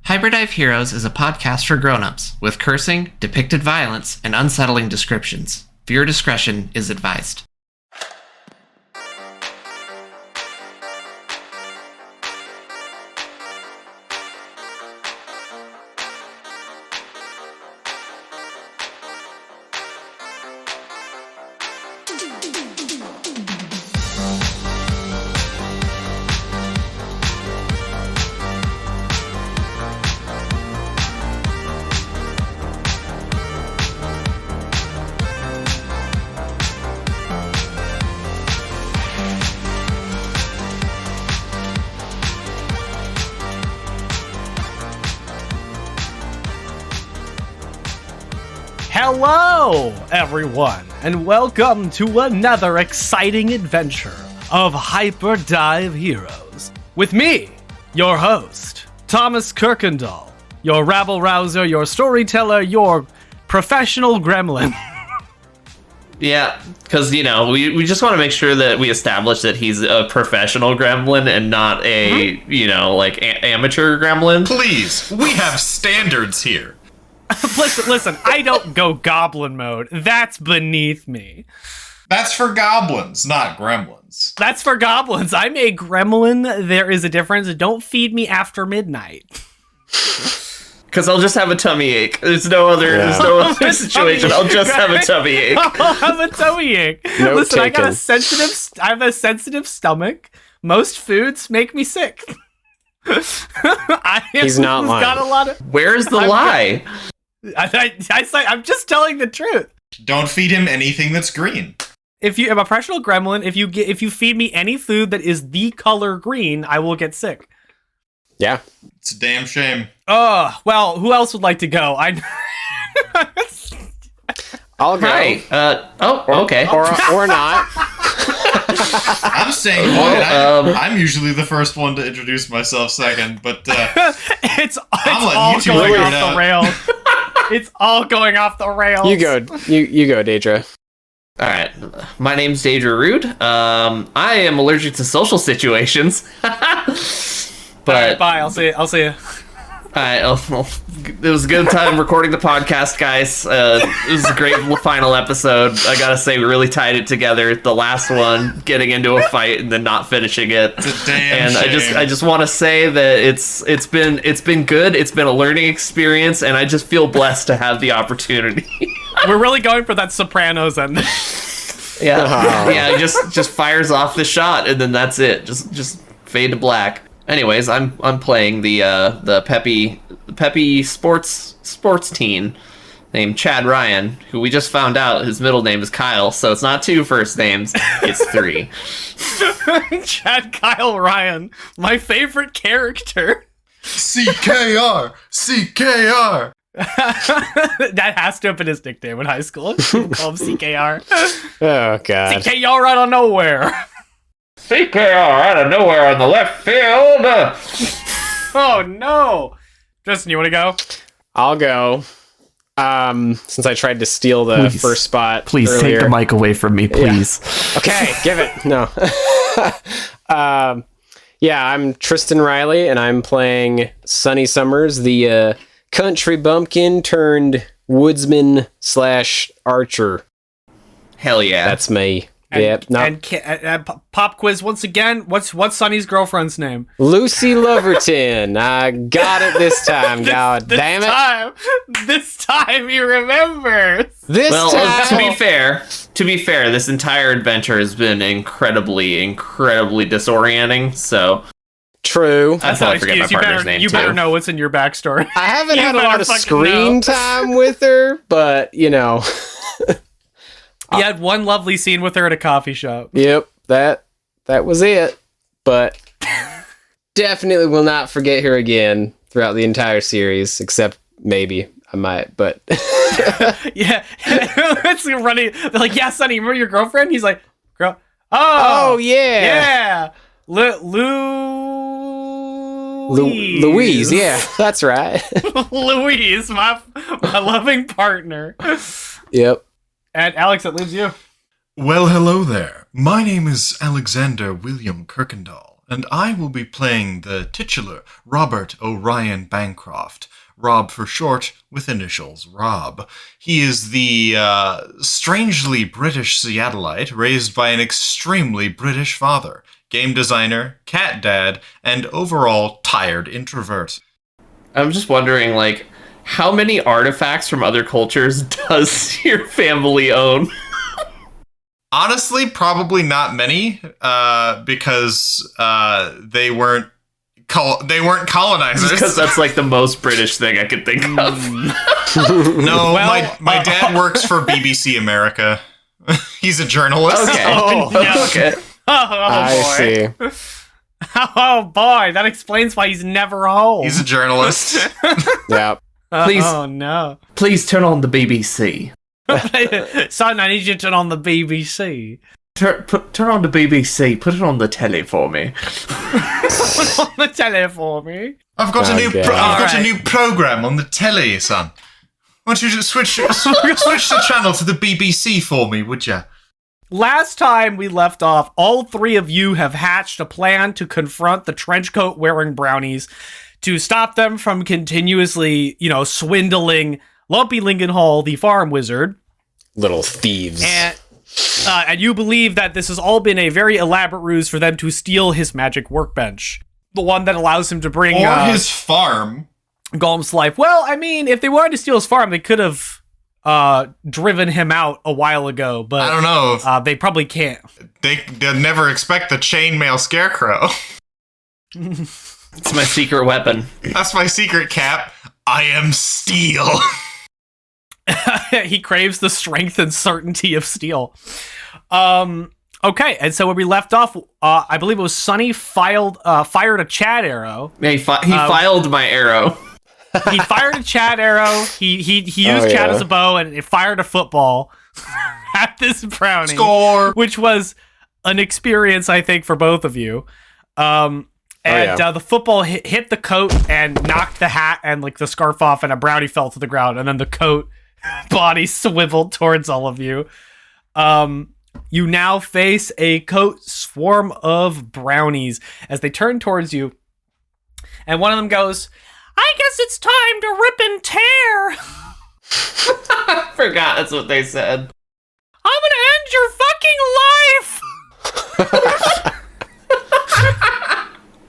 Hyperdive Heroes is a podcast for grown-ups, with cursing, depicted violence, and unsettling descriptions. Viewer discretion is advised. Hello, everyone, and welcome to another exciting adventure of Hyperdive Heroes. With me, your host, Thomas Kirkendall, your rabble-rouser, your storyteller, your professional gremlin. Yeah, because, you know, we just want to make sure that we establish that he's a professional gremlin and not a, like, amateur gremlin. Please, we have standards here. Listen, I don't go goblin mode. That's beneath me. That's for goblins, not gremlins. That's for goblins. I'm a gremlin. There is a difference. Don't feed me after midnight. Because I'll just have a tummy ache. There's no other situation. I'll just have a tummy ache. I'll have a tummy ache. Note Listen, taken. I have a sensitive stomach. Most foods make me sick. He's not lying. Got a lot of. Where's the lie? I'm just telling the truth. Don't feed him anything that's green. If I'm a professional gremlin, if you feed me any food that is the color green, I will get sick. Yeah. It's a damn shame. Oh, well, who else would like to go? I'll go. Right. Okay. Or not. I'm saying I'm usually the first one to introduce myself second, but it's letting all you two going figure off it out. the rails. It's all going off the rails. You go. You go, Daedra. All right. My name's Daedra Rude. I am allergic to social situations. But bye. I'll see you. All right. It was a good time recording the podcast, guys. It was a great final episode. I gotta say, we really tied it together. The last one, getting into a fight and then not finishing it. It's a damn shame. I just want to say that it's been good. It's been a learning experience, and I just feel blessed to have the opportunity. We're really going for that Sopranos ending. Yeah, just fires off the shot, and then that's it. Just fade to black. Anyways, I'm playing the peppy sports teen named Chad Ryan, who we just found out his middle name is Kyle, so it's not 2 first names, it's 3. Chad Kyle Ryan, my favorite character. CKR. That has to have been his nickname in high school. People call him CKR. Oh God. CKR out of nowhere. CKR out of nowhere on the left field. Oh no! Justin, you want to go? I'll go. Since I tried to steal the first spot. Please earlier. take the mic away from me, please. Yeah. Okay, give it. No. I'm Tristan Riley, and I'm playing Sunny Summers, the country bumpkin turned woodsman / archer. Hell yeah. That's me. And pop quiz once again. What's Sonny's girlfriend's name? Lucy Loverton. I got it this time. God damn it! This time he remembers. To be fair, this entire adventure has been incredibly disorienting. So true. That's how I forget my partner's name. You better know what's in your backstory. I haven't had a lot of screen time with her, but you know. You had one lovely scene with her at a coffee shop. Yep, that was it. But definitely will not forget her again throughout the entire series, except maybe I might, but yeah. It's running. They're like, yeah, Sonny, remember your girlfriend? He's like, girl. Oh yeah. Louise, yeah, that's right. Louise, my loving partner. Yep. And Alex, that leaves you. Well, hello there. My name is Alexander William Kirkendall, And I will be playing the titular Robert O'Ryan Bancroft. Rob for short, with initials Rob. He is the strangely British Seattleite raised by an extremely British father, game designer, cat dad, and overall tired introvert. I'm just wondering, like, how many artifacts from other cultures does your family own? Honestly, probably not many, because they weren't colonizers. Because that's like the most British thing I could think of. No, my dad works for BBC America. He's a journalist. Okay. Okay. I see. Oh boy, that explains why he's never home. He's a journalist. Yeah. Please. Oh no. Please turn on the BBC. Son, I need you to turn on the BBC. Turn on the BBC. Put it on the telly for me. Put on the telly for me. I've got a new program on the telly, son. Why don't you just switch the channel to the BBC for me, would you? Last time we left off, all three of you have hatched a plan to confront the trenchcoat wearing brownies to stop them from continuously, swindling Lumpy Lincolnhall, the farm wizard. Little thieves. And you believe that this has all been a very elaborate ruse for them to steal his magic workbench. The one that allows him to bring... Or his farm. Golem's life. Well, I mean, if they wanted to steal his farm, they could have driven him out a while ago, but... I don't know. They probably can't. They'd never expect the chainmail scarecrow. It's my secret weapon. That's my secret, Cap. I am steel. He craves the strength and certainty of steel. Okay, and so when we left off, I believe it was Sunny fired a Chad arrow. Yeah, he filed my arrow. He fired a Chad arrow. He used Chad as a bow, and it fired a football at this brownie. Score! Which was an experience, I think, for both of you. The football hit the coat and knocked the hat and like the scarf off, and a brownie fell to the ground, and then the coat body swiveled towards all of you. You now face a coat swarm of brownies as they turn towards you, and one of them goes, "I guess it's time to rip and tear." I forgot that's what they said. I'm gonna end your fucking life.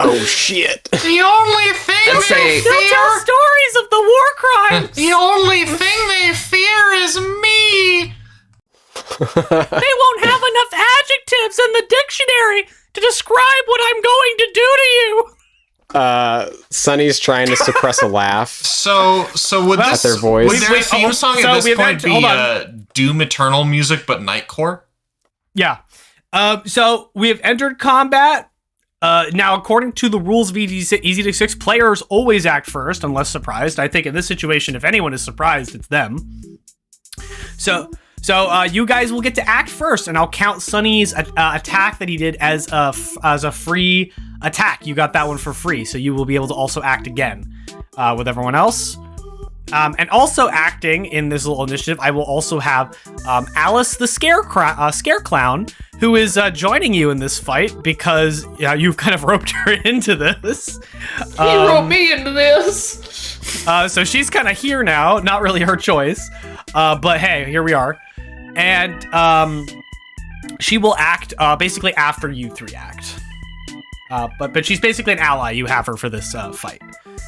Oh shit. The only thing They'll tell stories of the war crimes. The only thing they fear is me. They won't have enough adjectives in the dictionary to describe what I'm going to do to you. Sunny's trying to suppress a laugh. So would at their voice. Would their theme song at this point be Doom Eternal music but Nightcore? Yeah. So we have entered combat. Now, according to the rules of Easy to 6, players always act first, unless surprised. I think in this situation, if anyone is surprised, it's them. So you guys will get to act first, and I'll count Sunny's attack that he did as a free attack. You got that one for free, so you will be able to also act again with everyone else. And also acting in this little initiative, I will also have Alice the Scare Clown, who is joining you in this fight because you've kind of roped her into this. He roped me into this. So she's kind of here now, not really her choice, but hey, here we are. And she will act basically after you three act. But she's basically an ally. You have her for this fight.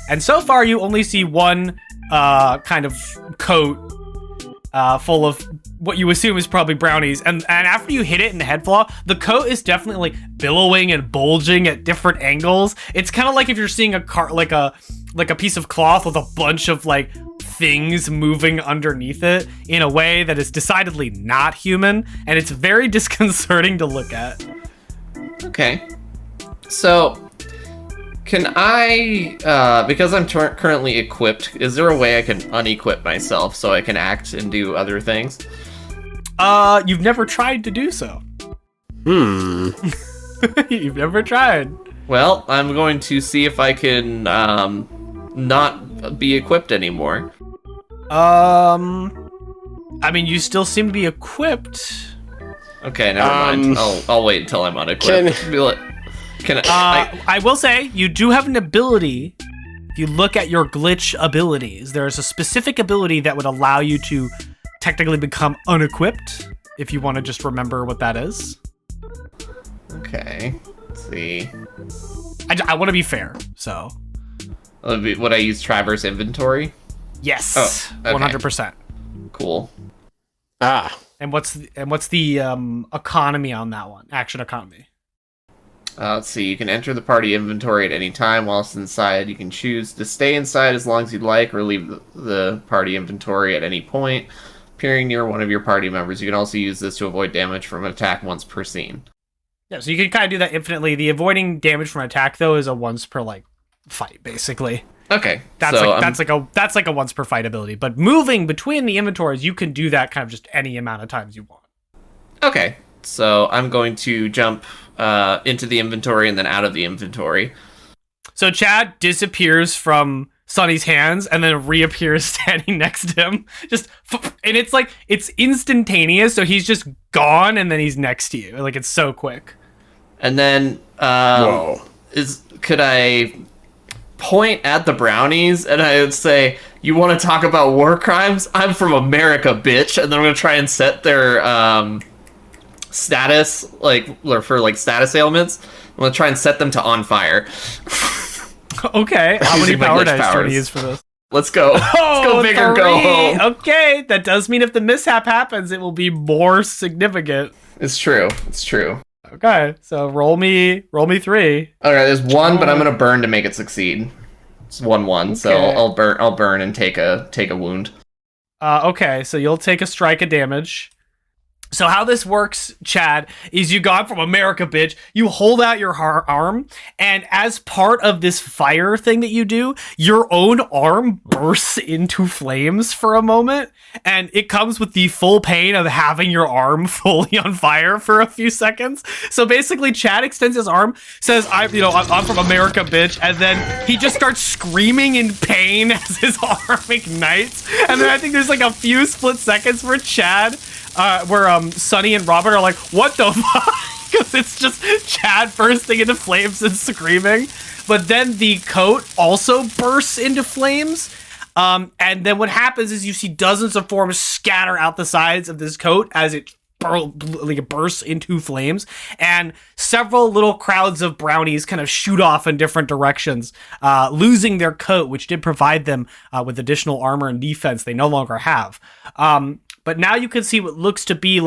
And so far, you only see one kind of coat full of what you assume is probably brownies. And after you hit it in the head flaw, the coat is definitely like billowing and bulging at different angles. It's kind of like if you're seeing like a piece of cloth with a bunch of like things moving underneath it in a way that is decidedly not human, and it's very disconcerting to look at. Okay. So, can I, because I'm currently equipped, is there a way I can unequip myself so I can act and do other things? You've never tried to do so. You've never tried. Well, I'm going to see if I can, not be equipped anymore. I mean, you still seem to be equipped. Okay, never mind. I'll wait until I'm unequipped. I will say, you do have an ability. If you look at your glitch abilities, there's a specific ability that would allow you to technically become unequipped, if you want to just remember what that is. Okay, let's see. I want to be fair, so. Would I use Traverse Inventory? Yes, oh, okay. 100%. Cool. And what's the economy on that one? Action economy. Let's see. You can enter the party inventory at any time whilst inside. You can choose to stay inside as long as you'd like, or leave the party inventory at any point, appearing near one of your party members. You can also use this to avoid damage from an attack once per scene. Yeah, so you can kind of do that infinitely. The avoiding damage from attack though is a once per fight, basically. Okay, that's like a once per fight ability. But moving between the inventories, you can do that kind of just any amount of times you want. Okay, so I'm going to jump into the inventory and then out of the inventory. So Chad disappears from Sonny's hands and then reappears standing next to him. And it's instantaneous. So he's just gone and then he's next to you. Like, it's so quick. And then could I point at the brownies and I would say, "You want to talk about war crimes? I'm from America, bitch." And then I'm going to try and set their status, for status ailments. I'm going to try and set them to on fire. Okay, how many power dice do you use for this? Let's go. Let's go big or go home. Okay, that does mean if the mishap happens, it will be more significant. It's true. Okay, so roll me 3. Okay, there's 1, but I'm gonna burn to make it succeed. It's 1/1, okay. So I'll burn and take a wound. Okay, so you'll take a strike of damage. So how this works, Chad, is you got from America, bitch. You hold out your arm, and as part of this fire thing that you do, your own arm bursts into flames for a moment, and it comes with the full pain of having your arm fully on fire for a few seconds. So basically, Chad extends his arm, says, I'm from America, bitch," and then he just starts screaming in pain as his arm ignites. And then I think there's a few split seconds where where Sonny and Robert are like, "What the fuck?" Because it's just Chad bursting into flames and screaming. But then the coat also bursts into flames. And then what happens is you see dozens of forms scatter out the sides of this coat as it bursts into flames. And several little crowds of brownies kind of shoot off in different directions, losing their coat, which did provide them with additional armor and defense they no longer have. But now you can see what looks to be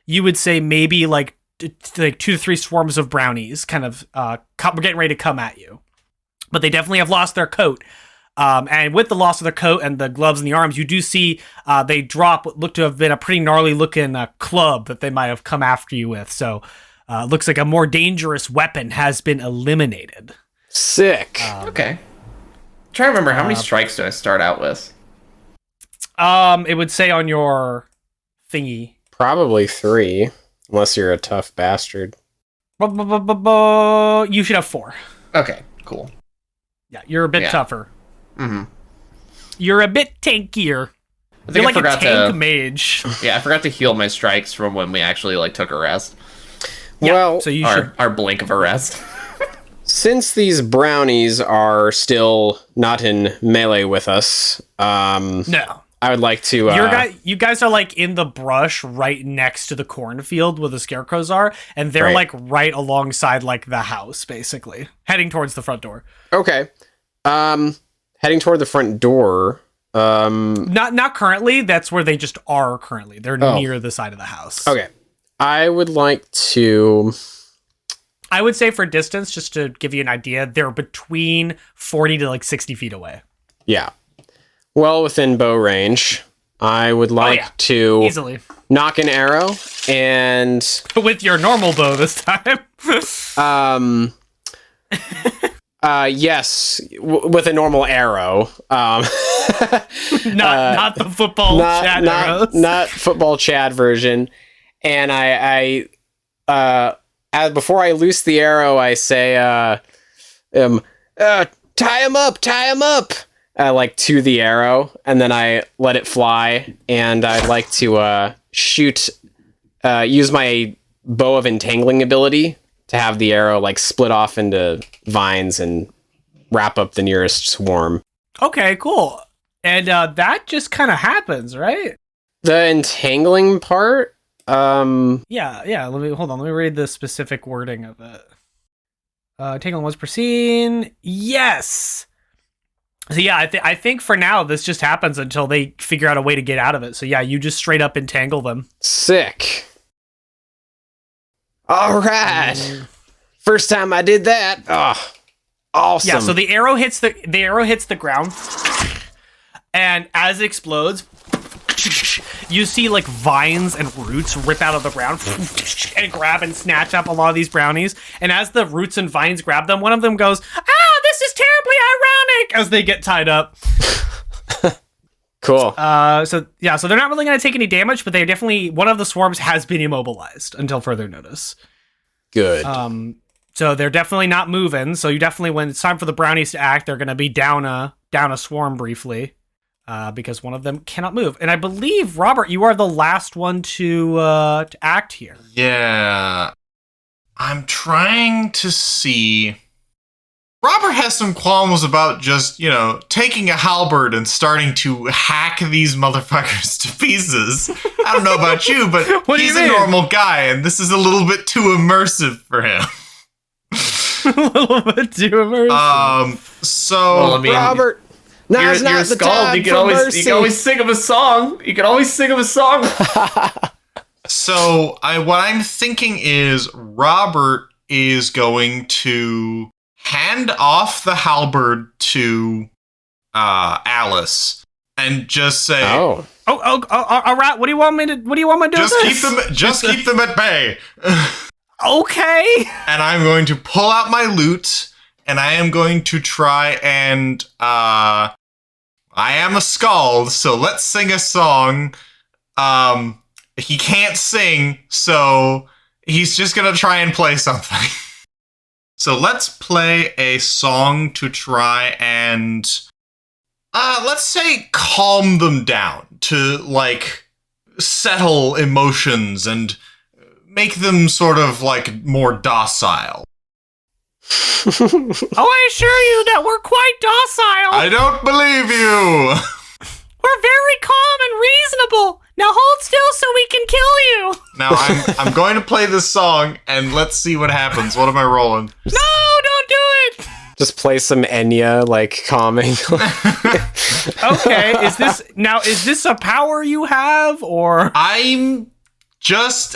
you would say maybe 2 to 3 swarms of brownies kind of getting ready to come at you. But they definitely have lost their coat. And with the loss of their coat and the gloves and the arms, you do see they drop what looked to have been a pretty gnarly looking club that they might have come after you with. So it looks like a more dangerous weapon has been eliminated. Sick. Okay. I'm trying to remember, how many strikes do I start out with? It would say on your thingy. Probably 3, unless you're a tough bastard. You should have 4. Okay, cool. Yeah, you're a bit tougher. Mm-hmm. You're a bit tankier. You're like a tank mage. Yeah, I forgot to heal my strikes from when we actually took a rest. Yeah, well, so you our blink of a rest. Since these brownies are still not in melee with us, no. I would like to... you guys are in the brush right next to the cornfield where the scarecrows are, and they're right alongside the house, basically. Heading towards the front door. Okay. Heading toward the front door. Not currently, that's where they just are currently. They're near the side of the house. Okay. I would like to... I would say for distance, just to give you an idea, they're between 40 to 60 feet away. Yeah. Well within bow range. I would like to easily knock an arrow and... With your normal bow this time. Yes, with a normal arrow. Not the football Chad arrows. Not football Chad version. And I before I loose the arrow, I say, tie him up. To the arrow, and then I let it fly, and I'd like to shoot, use my bow of entangling ability to have the arrow like split off into vines and wrap up the nearest swarm. Okay, cool. And that just kind of happens, right? The entangling part? Yeah. Let me read the specific wording of it. Entangling once per scene. Yes. So yeah, I think for now this just happens until they figure out a way to get out of it. So yeah, you just straight up entangle them. Sick. All right. First time I did that. Oh, awesome. Yeah, so the arrow hits the ground, and as it explodes, you see like vines and roots rip out of the ground and grab and snatch up a lot of these brownies. And as the roots and vines grab them, one of them goes, "Ah, this is terribly ironic," as they get tied up. Cool. So they're not really going to take any damage, but they definitely, one of the swarms has been immobilized until further notice. Good. So they're definitely not moving. So you definitely, when it's time for the brownies to act, they're going to be down a swarm briefly, because one of them cannot move. And I believe, Robert, you are the last one to act here. Yeah. I'm trying to see. Robert has some qualms about just, taking a halberd and starting to hack these motherfuckers to pieces. I don't know about you, but he's a normal guy, and this is a little bit too immersive for him. A little bit too immersive. So, Robert, now's you're not the time you can for always mercy. you can always sing him a song. You can always sing him a song. So what I'm thinking is Robert is going to hand off the halberd to Alice and just say, Oh, all right. What do you want me to do? Just keep them at bay. Okay. And I'm going to pull out my lute, and I am going to try and I am a skald, so let's sing a song. He can't sing, so he's just gonna try and play something. So let's play a song to try and let's say calm them down, to like settle emotions and make them sort of like more docile. Oh, I assure you that we're quite docile. I don't believe you. We're very calm and reasonable. Now hold still so we can kill you. Now I'm going to play this song and let's see what happens. What am I rolling? No, don't do it. Just play some Enya, like calming. Okay, is this a power you have, or I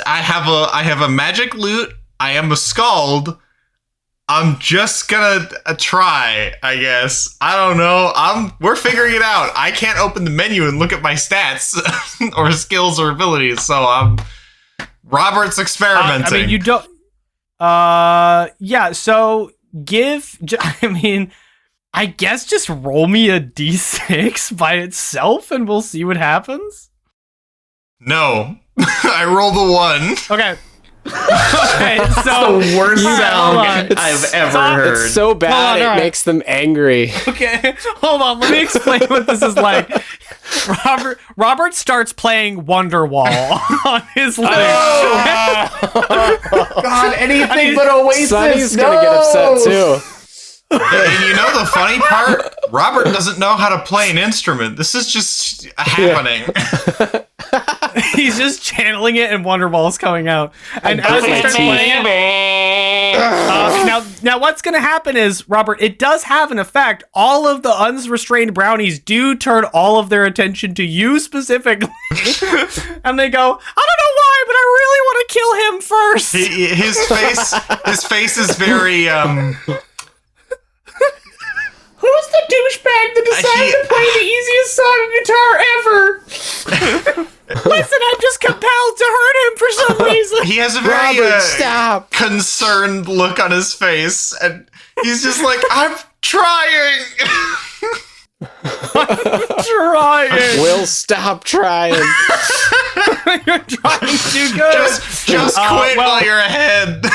have a magic lute. I am a skald. I'm just gonna try, I guess. I don't know. We're figuring it out. I can't open the menu and look at my stats or skills or abilities, so Robert's experimenting. I mean, you don't. Yeah. So I guess just roll me a d6 by itself, and we'll see what happens. No, I rolled a 1. Okay. Okay, so the worst sound on. I've ever heard. It's so bad it makes them angry. Okay, hold on. Let me explain what this is like. Robert starts playing Wonderwall on his lute. God, anything but Oasis. Sonny's gonna get upset too. And you know the funny part? Robert doesn't know how to play an instrument. This is just happening. He's just channeling it, and Wonderwall's coming out. And as he starts playing it, now what's going to happen is, Robert, it does have an effect. All of the unrestrained brownies do turn all of their attention to you specifically, and they go, "I don't know why, but I really want to kill him first." His face is very Who's the douchebag that decided to play the easiest song on guitar ever? Listen, I'm just compelled to hurt him for some reason. He has a very Stop. concerned look on his face, and he's just like, I'm trying. Trying. Will stop trying. You're trying too good. Just quit while you're ahead.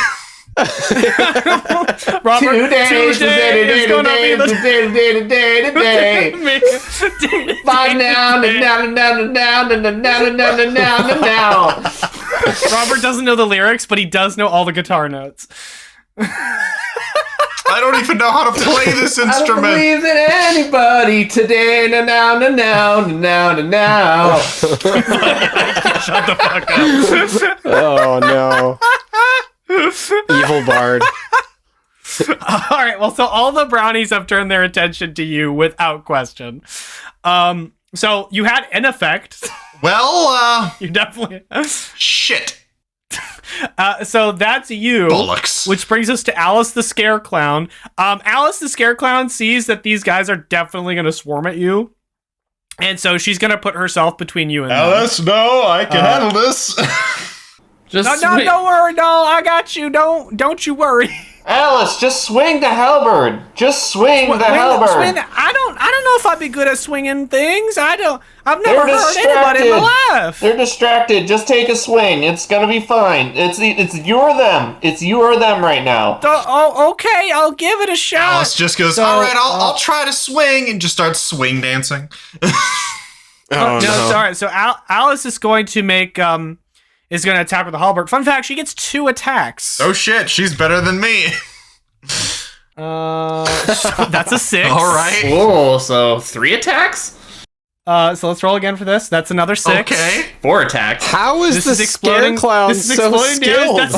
Robert, Today is gonna be the day. Find now. Robert doesn't know the lyrics, but he does know all the guitar notes. I don't even know how to play this I don't instrument. believe in anybody today. Now. Shut the fuck up. Oh no. Evil bard. All right, well, so all the brownies have turned their attention to you without question. So you had an effect. Well, You definitely... shit. So that's you. Bollocks. Which brings us to Alice the Scare Clown. Alice the Scare Clown sees that these guys are definitely going to swarm at you. And so she's going to put herself between you and them. Alice, no, I can handle this. Just No, don't worry, no, I got you. Don't you worry. Alice, just swing the halberd. Just swing the halberd. I don't know if I'd be good at swinging things. I've never They're hurt anybody in my life. They're distracted. Just take a swing. It's gonna be fine. It's you or them. It's you or them right now. Oh, okay, I'll give it a shot. Alice just goes, all right, I'll try to swing, and just starts swing dancing. Oh, no. Sorry. So Alice is going to make is going to attack with the halberd. Fun fact: she gets 2 attacks. Oh shit, she's better than me. That's a 6. All right. Whoa, so 3 attacks? So let's roll again for this. That's another 6. Okay. 4 attacks. How is the scare clown This is so exploding skilled? damage.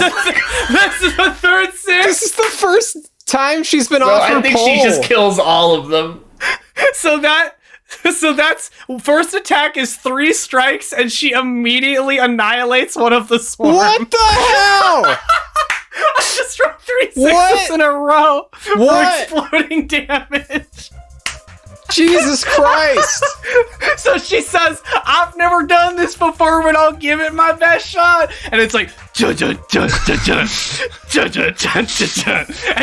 That's the third 6. This is the first time she's been So off her I think pole. she just kills all of them. So that's first attack is 3 strikes, and she immediately annihilates one of the swarm. What the hell? I just rolled 3 sixes What? in a row What? for exploding damage. Jesus Christ! So she says, I've never done this before, but I'll give it my best shot. And it's like, and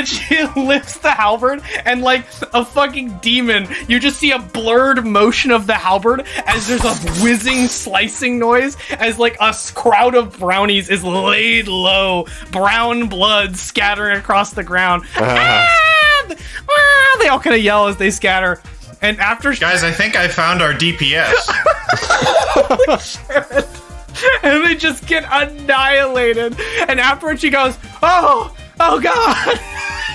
she lifts the halberd, and like a fucking demon, you just see a blurred motion of the halberd as there's a whizzing, slicing noise as like a crowd of brownies is laid low, brown blood scattering across the ground. They all kind of yell as they scatter. And after Guys, I think I found our DPS. and they just get annihilated. And afterwards she goes, oh God.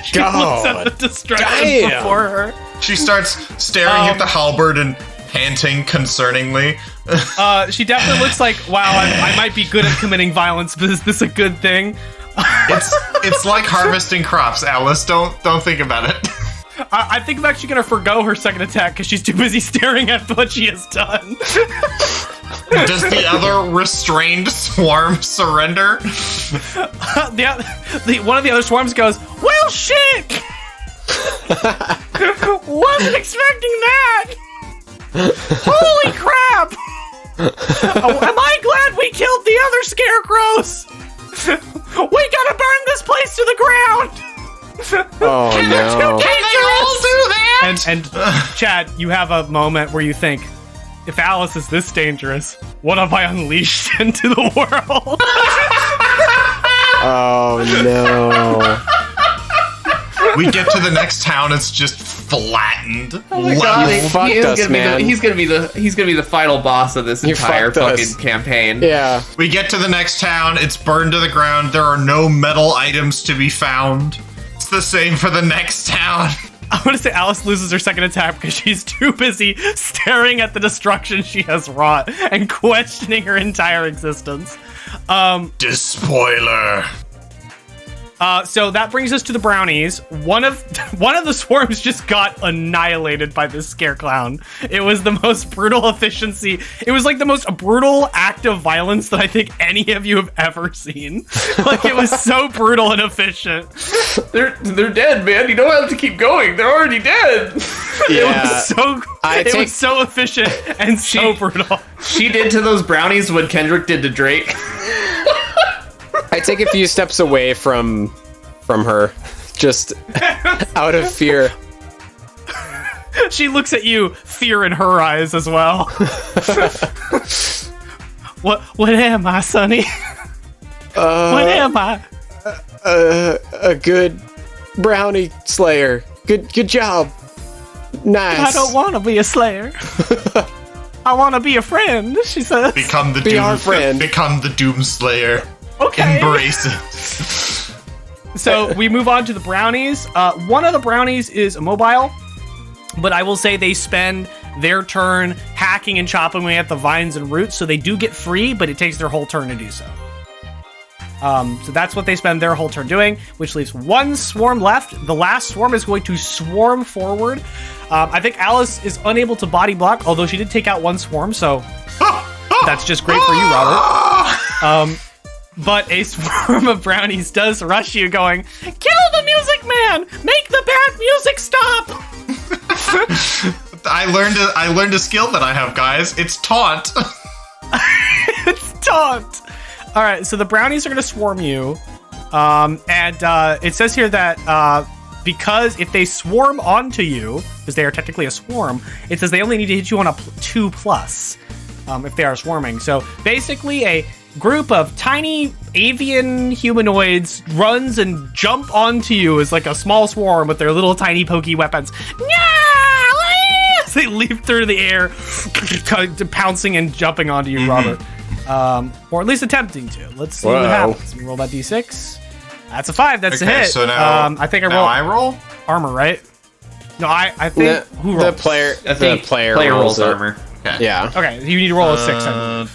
She looks at the destruction before her. She starts staring at the halberd and panting concerningly. She definitely looks like, wow, I might be good at committing violence, but is this a good thing? It's like harvesting crops, Alice. Don't think about it. I think I'm actually going to forgo her second attack because she's too busy staring at what she has done. Does the other restrained swarm surrender? One of the other swarms goes, well, shit! Wasn't expecting that! Holy crap! Am I glad we killed the other scarecrows? We gotta burn this place to the ground! Oh no. Can they all do that? And Chad, you have a moment where you think, if Alice is this dangerous, what have I unleashed into the world? Oh no. We get to the next town, it's just flattened. Oh my god, You fucked us, man. He's gonna be the final boss of this entire fucked fucking us. campaign. Yeah. We get to the next town, it's burned to the ground, there are no metal items to be found. It's the same for the next town. I'm gonna say Alice loses her second attack because she's too busy staring at the destruction she has wrought and questioning her entire existence. Despoiler. So that brings us to the brownies. One of the swarms just got annihilated by this scare clown. It was the most brutal efficiency. It was like the most brutal act of violence that I think any of you have ever seen. Like, it was so brutal and efficient. They're dead, man. You don't have to keep going. They're already dead. It was so efficient and so brutal. She did to those brownies what Kendrick did to Drake. I take a few steps away from her, just out of fear. She looks at you, fear in her eyes as well. What am I, Sonny? What am I? A good brownie slayer. Good job. Nice. I don't want to be a slayer. I want to be a friend, she says. Become the Be our friend. Become the Doomslayer. Okay. Embrace it. So we move on to the brownies. One of the brownies is immobile, but I will say they spend their turn hacking and chopping away at the vines and roots, so they do get free, but it takes their whole turn to do so. So that's what they spend their whole turn doing, which leaves one swarm left. The last swarm is going to swarm forward. I think Alice is unable to body block, although she did take out one swarm, so that's just great for you, Robert. But a swarm of brownies does rush you, going, "Kill the music man! Make the bad music stop!" I learned a skill that I have, guys. It's taunt. It's taunt. All right, so the brownies are going to swarm you. And it says here that because if they swarm onto you, because they are technically a swarm, it says they only need to hit you on a 2+ if they are swarming. So basically a group of tiny avian humanoids runs and jump onto you as like a small swarm with their little tiny pokey weapons. They leap through the air, pouncing and jumping onto you, Robert. Or at least attempting to. Let's see what happens. We roll that d6. That's a 5. That's a hit. So now, I think I roll armor, right? No, I think who rolls? The player rolls it. armor. Okay. Yeah. Okay, you need to roll a 6. I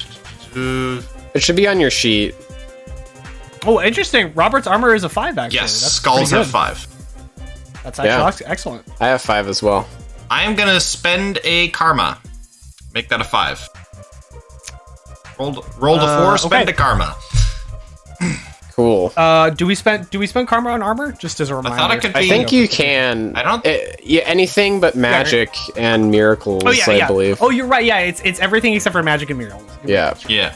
believe. It should be on your sheet. Oh, interesting. Robert's armor is a 5, actually. Yes, That's skulls pretty have good. 5. That's actually excellent. I have 5 as well. I am gonna spend a karma. Make that a 5. Rolled a 4, spend a karma. Cool. Do we spend karma on armor? Just as a reminder. I thought it could be. I think you can. I don't. Anything but magic and miracles, I believe. Oh, you're right. Yeah, it's everything except for magic and miracles. Yeah. Yeah.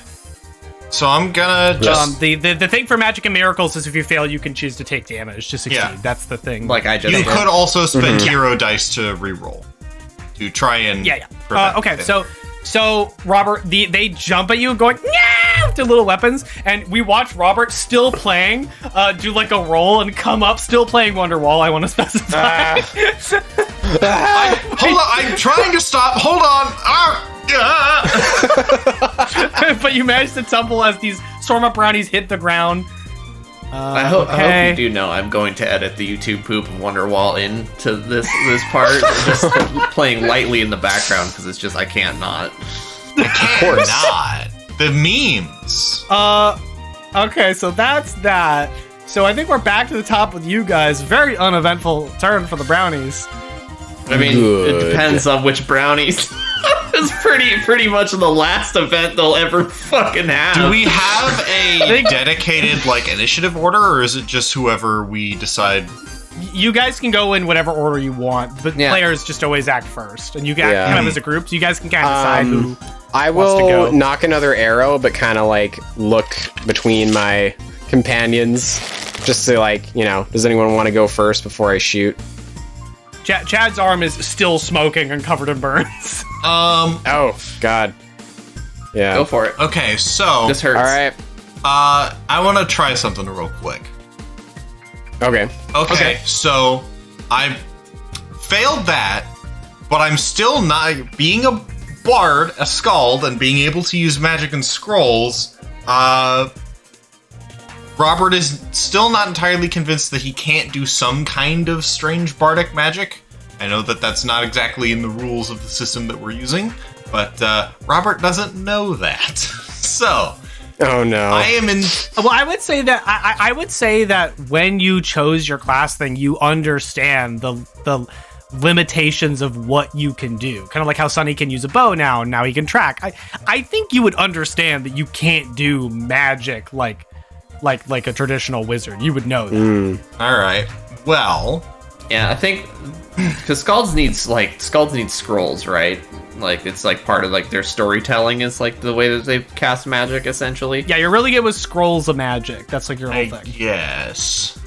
So I'm gonna just. The thing for magic and miracles is if you fail, you can choose to take damage to succeed. Yeah. That's the thing. Like I just You did. could also spend hero dice to reroll to try and. prevent Okay, it. so Robert, they jump at you going, yeah, with their little weapons, and we watch Robert still playing, do like a roll and come up still playing Wonderwall. I want to specify. Hold on, I'm trying to stop. Hold on. But you managed to tumble as these swarm up brownies hit the ground. I hope you do know I'm going to edit the YouTube poop of Wonderwall into this part, just playing lightly in the background because it's just I can't not. Of course not. The memes. Okay, so that's that. So I think we're back to the top with you guys. Very uneventful turn for the brownies. I mean, it depends on which brownies. It's pretty much the last event they'll ever fucking have. Do we have a dedicated initiative order, or is it just whoever we decide? You guys can go in whatever order you want, but players just always act first, and you can act kind of as a group, so you guys can kind of decide who. I will knock another arrow, but kind of look between my companions, just to does anyone want to go first before I shoot? Chad's arm is still smoking and covered in burns. Oh God. Yeah. Go for it. Okay, so This hurts. All right. I want to try something real quick. Okay. So I failed that, but I'm still not being a bard, a skald, and being able to use magic and scrolls. Robert is still not entirely convinced that he can't do some kind of strange bardic magic. I know that that's not exactly in the rules of the system that we're using, but Robert doesn't know that. So, oh no, I am in. Well, I would say that I would say that when you chose your class thing, you understand the limitations of what you can do. Kind of like how Sonny can use a bow now, and now he can track. I think you would understand that you can't do magic like a traditional wizard. You would know that. All right. Well, Yeah, I think because Skalds need scrolls, right? It's part of their storytelling is the way that they cast magic essentially. Yeah, you're really good with scrolls of magic. That's your whole thing. Yes.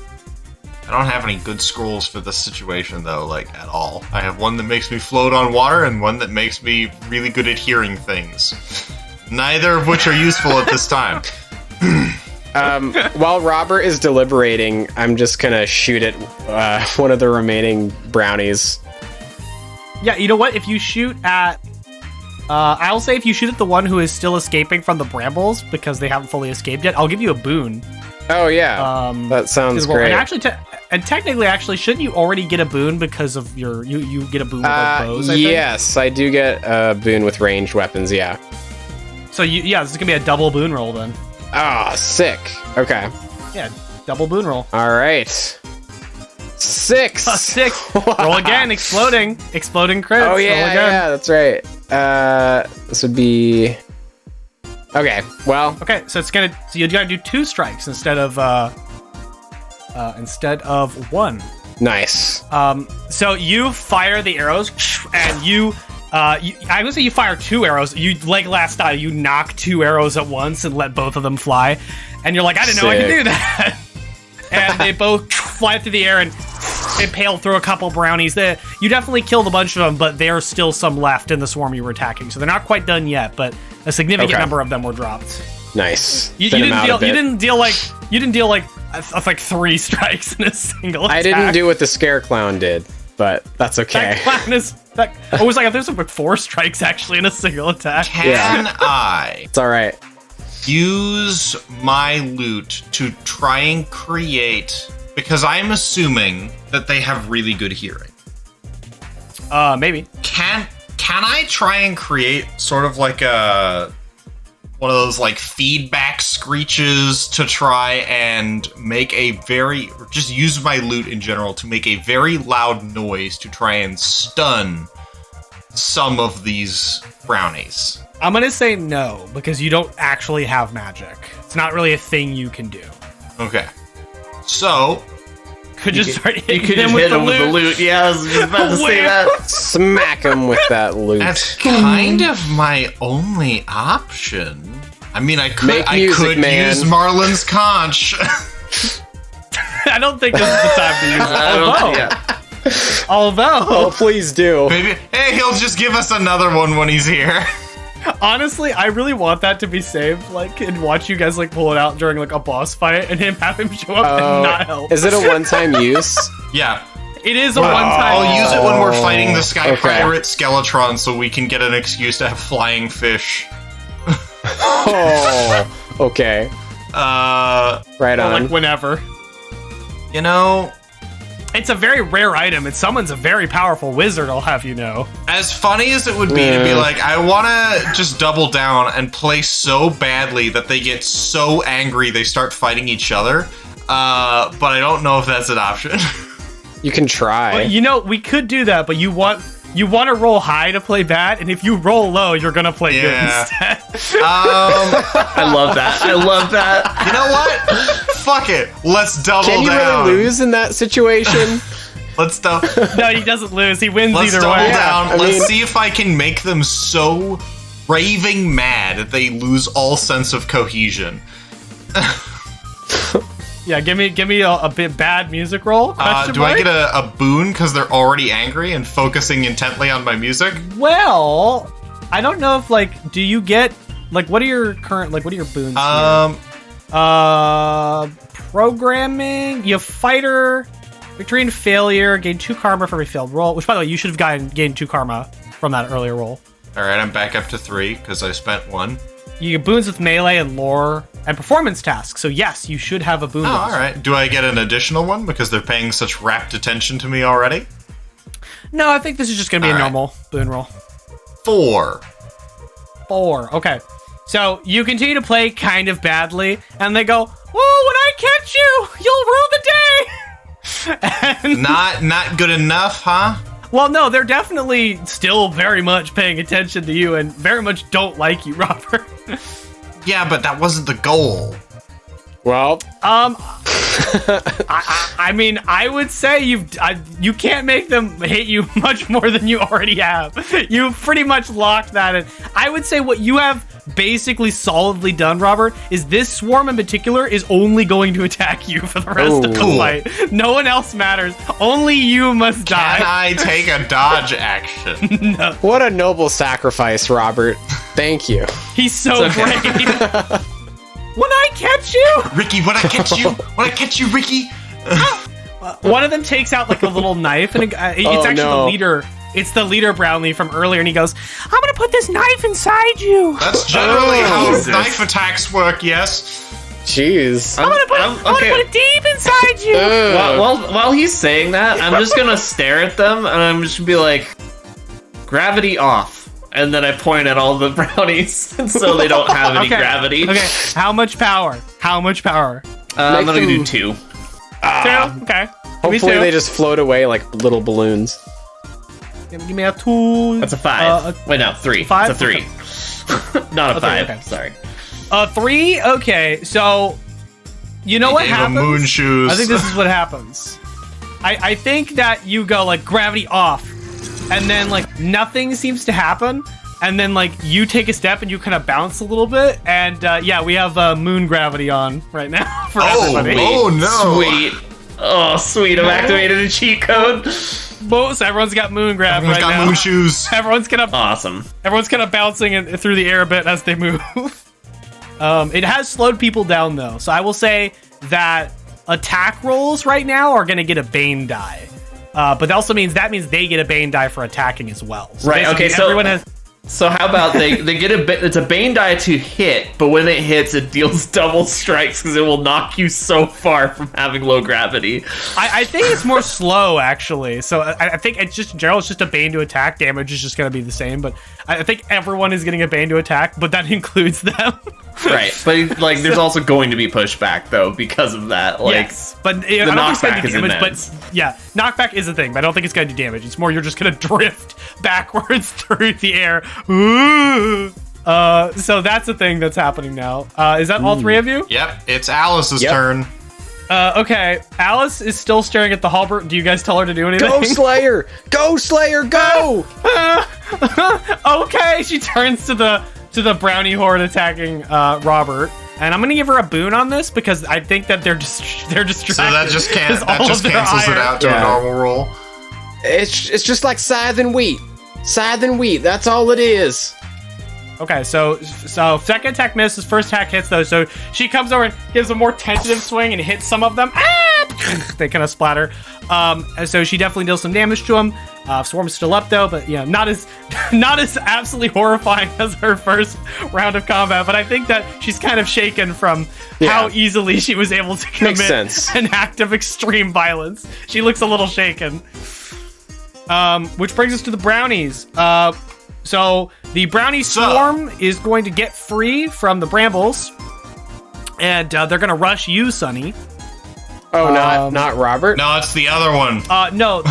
I don't have any good scrolls for this situation though, at all. I have one that makes me float on water and one that makes me really good at hearing things. Neither of which are useful at this time. While Robert is deliberating, I'm just gonna shoot at one of the remaining brownies. Yeah, you know what? If you shoot at I'll say if you shoot at the one who is still escaping from the brambles because they haven't fully escaped yet, I'll give you a boon. Oh yeah, that sounds great. And actually, technically, shouldn't you already get a boon because of your you get a boon with like bows? Yes, I do get a boon with ranged weapons. Yeah. So this is gonna be a double boon roll then. Ah, sick. Okay. Yeah, double boon roll. All right. 6. 6. Roll again. Exploding crits. Oh yeah, that's right. This would be. Okay. Well. Okay, so you gotta do 2 strikes instead of 1. Nice. So you fire the arrows, and I would say you fire 2 arrows. You, like last time, you knock 2 arrows at once and let both of them fly. And you're like, I didn't know I could do that. And they both fly through the air and impale through a couple brownies. You definitely killed a bunch of them, but there are still some left in the swarm you were attacking. So they're not quite done yet, but a significant number of them were dropped. Nice. You didn't deal like 3 strikes in a single attack. I didn't do what the scare clown did, but that's okay. That clown is... I was like, there's like 4 strikes actually in a single attack. Can I It's all right. use my loot to try and create, because I'm assuming that they have really good hearing. Maybe. Can I try and create sort of like one of those like feedback screeches to try and make just use my loot in general to make a very loud noise to try and stun some of these brownies? I'm gonna say no, because you don't actually have magic. It's not really a thing you can do. Okay. So Could just start hitting You could them just with hit the him with the loot. loot. Yeah, I was just about to say that. Smack him with that loot. that's kind of my only option. I mean, I could use Marlin's conch. I don't think this is the time to use it. Although, Oh, please do. Maybe, hey, he'll just give us another one when he's here. honestly, I really want that to be saved, like, and watch you guys like pull it out during like a boss fight, and have him show up and not help. Is it a one-time use? Yeah. It is a one-time. I'll use it when we're fighting the Sky Okay. Pirate Skeletron so we can get an excuse to have flying fish. Oh, okay. Right Or, on. like whenever. You know, It's a very rare item. It summons a very powerful wizard, I'll have you know. as funny as it would be to be like, I want to just double down and play so badly that they get so angry they start fighting each other, but I don't know if that's an option. You can try. Well, you know, we could do that, but you want to roll high to play bad, and if you roll low, you're gonna play good instead. I love that. I love that. You know what? Fuck it. Let's double Can you down. really lose in that situation? Let's double. No, he doesn't lose. He wins Let's either double way. down. I Let's mean- see if I can make them so raving mad that they lose all sense of cohesion. Yeah, give me a bit bad music roll. Do I get a boon because they're already angry and focusing intently on my music? Well, I don't know if like, do you get like what are your boons? Programming. You have fighter, victory and failure. Gain 2 karma for every failed roll. Which, by the way, you should have gained 2 karma from that earlier roll. All right, I'm back up to 3 because I spent 1. You get boons with melee and lore and performance tasks. So yes, you should have a boon. Oh, with all this. right. Do I get an additional one because they're paying such rapt attention to me already? No, I think this is just going to be All a right. normal boon roll. 4. 4. Okay. So you continue to play kind of badly, and they go, "Oh, when I catch you, you'll rue the day." And Not good enough, huh? well, no, they're definitely still very much paying attention to you and very much don't like you, Robert. Yeah, but that wasn't the goal. Well, I mean, I would say you can't make them hate you much more than you already have. You've pretty much locked that in. I would say what you have basically solidly done, Robert, is this swarm in particular is only going to attack you for the rest of the Cool. fight. No one else matters. Only you must Can die. I take a dodge action? what a noble sacrifice, Robert. Thank you. He's so It's okay. brave. When I catch you, Ricky, when I catch you? When I catch you, Ricky? one of them takes out like a little knife, and it's Oh, actually no. the leader. It's the leader Brownlee from earlier, and he goes, "I'm gonna put this knife inside you." That's generally how Jesus. knife attacks work, yes. Jeez. I'm gonna put it deep inside you. While he's saying that, I'm just gonna stare at them, and I'm just gonna be like, gravity off. And then I point at all the brownies, so they don't have any gravity. Okay, how much power? I'm gonna do 2. 2? Okay. Hopefully they just float away like little balloons. Give me a 2. That's a 5. Wait, no, 3. 5? It's a 3. Not a 5. Okay. Sorry. 3? Okay, so you know what happens? Moon shoes. I think this is what happens. I think that you go like gravity off, and then like nothing seems to happen, and then like you take a step and you kind of bounce a little bit, and yeah, we have moon gravity on right now for everybody. Oh no! Sweet. Oh, sweet. I've activated a cheat code. So everyone's got moon grab Everyone's right got now. moon shoes. Everyone's kind of Awesome. bouncing through the air a bit as they move. It has slowed people down though, so I will say that attack rolls right now are going to get a Bane die. But that also means they get a Bane die for attacking as well. So Right, okay, so everyone has. So how about they get it's a Bane die to hit, but when it hits, it deals double strikes because it will knock you so far from having low gravity. I think it's more slow actually. So I think it's just in general, it's just a Bane to attack. Damage is just going to be the same, but I think everyone is getting a Bane to attack, but that includes them. Right, but like there's also going to be pushback though because of that. Like, yes, but I the don't think knockback it's is going to do damage. immense. But yeah, knockback is a thing, but I don't think it's going to do damage. It's more you're just going to drift backwards through the air. Ooh. So that's a thing that's happening now. Is that all 3 of you? Yep, it's Alice's Yep. turn. Okay, Alice is still staring at the halberd. Do you guys tell her to do anything? Go Slayer! Go Slayer! Go! Okay, she turns to the brownie horde attacking Robert, and I'm gonna give her a boon on this because I think that they're distracted. So that just Because all cancels of their it ire- out to Yeah. a normal roll. It's just like scythe and wheat. Scythe and wheat. That's all it is. Okay, so second attack misses, first attack hits though. So she comes over and gives a more tentative swing and hits some of them. Ah! They kind of splatter. And so she definitely deals some damage to them. Swarm's still up though, but yeah, not as absolutely horrifying as her first round of combat. But I think that she's kind of shaken from how easily she was able to commit sense. an act of extreme violence. She looks a little shaken. Which brings us to the brownies. So the brownie swarm is going to get free from the brambles, and they're going to rush you, Sonny. Oh, not Robert? No, it's the other one. No,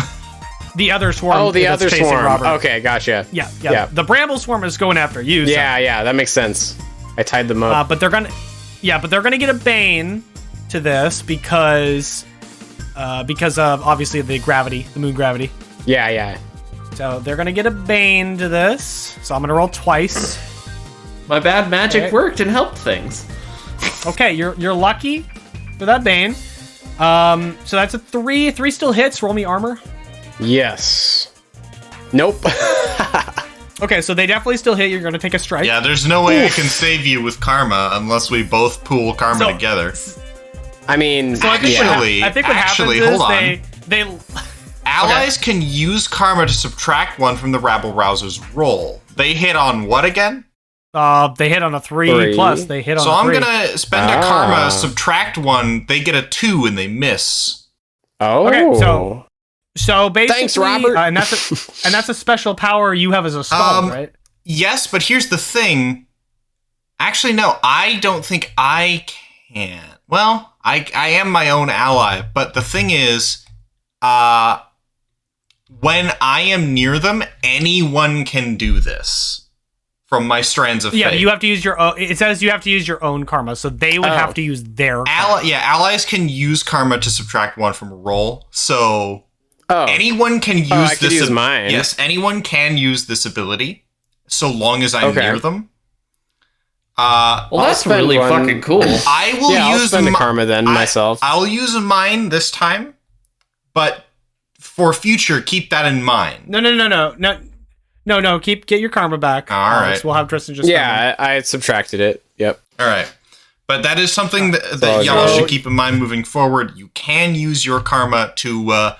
the other swarm. Oh, the that's other chasing swarm. Robert. Okay, gotcha. Yeah. The bramble swarm is going after you. Sonny. Yeah, that makes sense. I tied them up. But they're gonna get a bane to this because of obviously the moon gravity. Yeah. So they're gonna get a bane to this. So I'm gonna roll twice. my bad magic Okay. worked and helped things. Okay, you're lucky for that bane. So that's a 3. 3 still hits. Roll me armor. Yes. Nope. Okay, so they definitely still hit. You're gonna take a strike. Yeah, there's no way I can save you with karma unless we both pool karma So- together. I mean, So I think Actually- what actually, happens hold is on. they Allies can use karma to subtract 1 from the rabble rouser's roll. They hit on what again? they hit on a 3 plus. They hit on So a I'm 3. gonna spend a karma, subtract 1, they get a 2 and they miss. oh. Okay, so basically, Thanks, Robert. and that's a special power you have as a skull, right? Yes, but here's the thing. Actually, no, I don't think I can. Well, I am my own ally, but the thing is, when I am near them, anyone can do this from my strands of Yeah, fate. you have to use your own. It says you have to use your own karma, so they would have to use their. Allies can use karma to subtract 1 from a roll, so anyone can use I could this. use mine. Yes, anyone can use this ability, so long as I'm near them. Well, that's spend really one. fucking cool. I will I'll use spend the karma then myself. I'll use mine this time, but for future, keep that in mind. No. Get your karma back. All Alex. right. We'll have Tristan just. Yeah, I subtracted it. Yep. All right. But that is something that y'all should keep in mind moving forward. You can use your karma to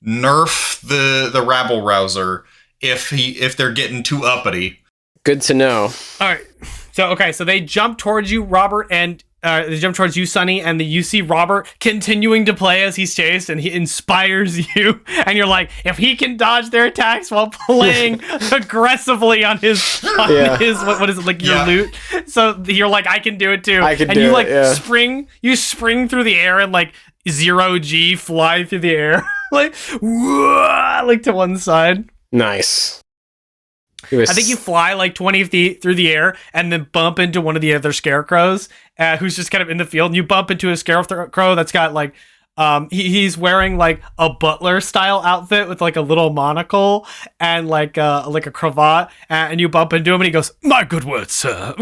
nerf the rabble rouser if they're getting too uppity. Good to know. All right. So they jump towards you, Robert, and they jump towards you, Sonny, and you see Robert continuing to play as he's chased, and he inspires you. And you're like, if he can dodge their attacks while playing aggressively on his what is it, like your loot? So you're like, I can do it too. I can and do you it, like yeah. spring through the air and like 0G fly through the air, like whoa, like to one side. Nice. I think you fly like 20 feet through the air and then bump into one of the other scarecrows who's just kind of in the field. And you bump into a scarecrow that's got like, he's wearing like a butler style outfit with like a little monocle and like a cravat. And you bump into him and he goes, "My good word, sir.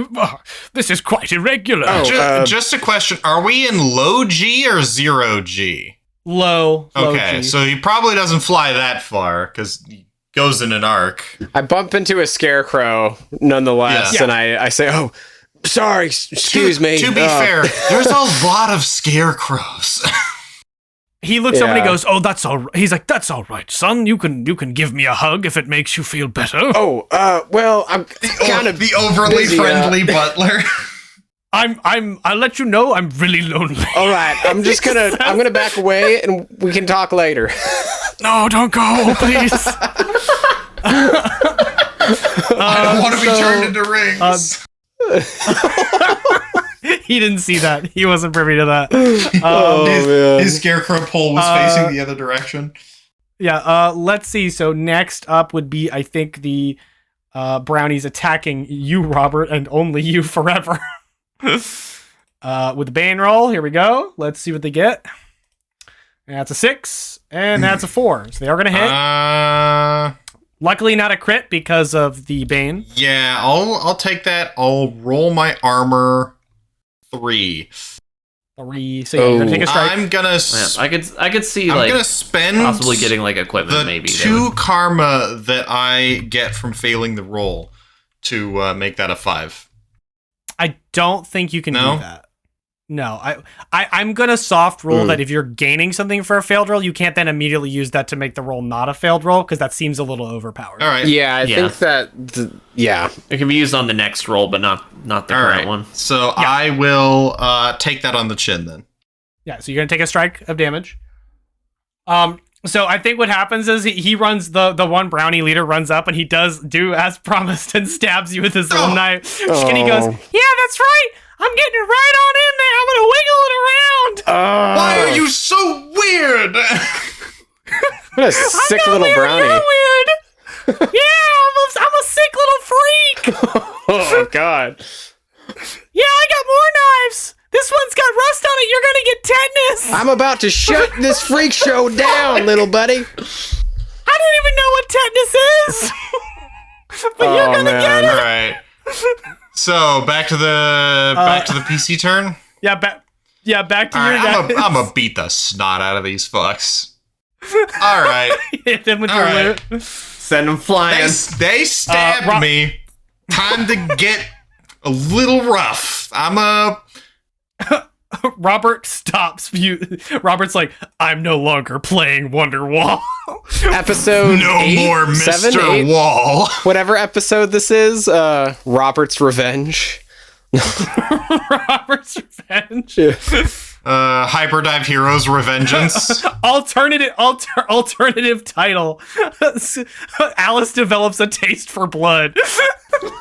This is quite irregular." Just a question. Are we in low G or 0G? Low Okay, G. so he probably doesn't fly that far because he goes in an arc. I bump into a scarecrow nonetheless, Yeah. and I say, "Oh, sorry, excuse me." To be fair, there's a lot of scarecrows. He looks up and he Yeah. goes, "Oh, that's all right." He's like, "That's all right, son. You can give me a hug if it makes you feel better." Oh, well, I'm kind of the overly busy, friendly butler. I'll let you know I'm really lonely. all right. I'm gonna back away, and we can talk later. No, don't go, please. I don't want to be turned into rings. He didn't see that. He wasn't privy to that. His scarecrow pole was facing the other direction. Yeah, let's see. So next up would be, I think, the brownies attacking you, Robert, and only you forever. With the Bane roll, here we go. Let's see what they get. And that's a 6, and that's a 4. So they are going to hit. Luckily not a crit because of the Bane. Yeah, I'll take that. I'll roll my armor 3. 3. So you're going to take a strike. I'm gonna. I could see I'm like gonna spend possibly getting like equipment the maybe. 2 karma that I get from failing the roll to make that a 5. I don't think you can No? do that. No, I'm gonna soft roll that if you're gaining something for a failed roll, you can't then immediately use that to make the roll not a failed roll because that seems a little overpowered. All right. Yeah, I think that. It can be used on the next roll, but not the All current right. one. So I will take that on the chin then. Yeah, so you're gonna take a strike of damage. So I think what happens is he runs the one brownie leader runs up and he does do as promised and stabs you with his little knife. And he goes, "Yeah, that's right. I'm getting it right on in there. I'm gonna wiggle it around." Why are you so weird? What a sick I'm not little weird, brownie. You're weird. Yeah, I'm a sick little freak. Oh God. Yeah, I got more knives. This one's got rust on it. You're gonna get tetanus. I'm about to shut this freak show down, little buddy. I don't even know what tetanus is. But you're gonna get All it. right. So back to the PC turn. Yeah, back to All your right, guys. I'm gonna beat the snot out of these fucks. All right. Hit them with All your right. loot. Send them flying. They stabbed me. Time to get a little rough. Robert stops. Robert's like, "I'm no longer playing Wonderwall." Episode No 8, more 7, Mr. 8, Wall. whatever episode this is. Robert's Revenge. Robert's Revenge. Hyperdive Heroes Revengeance. Alternative title. Alice develops a taste for blood.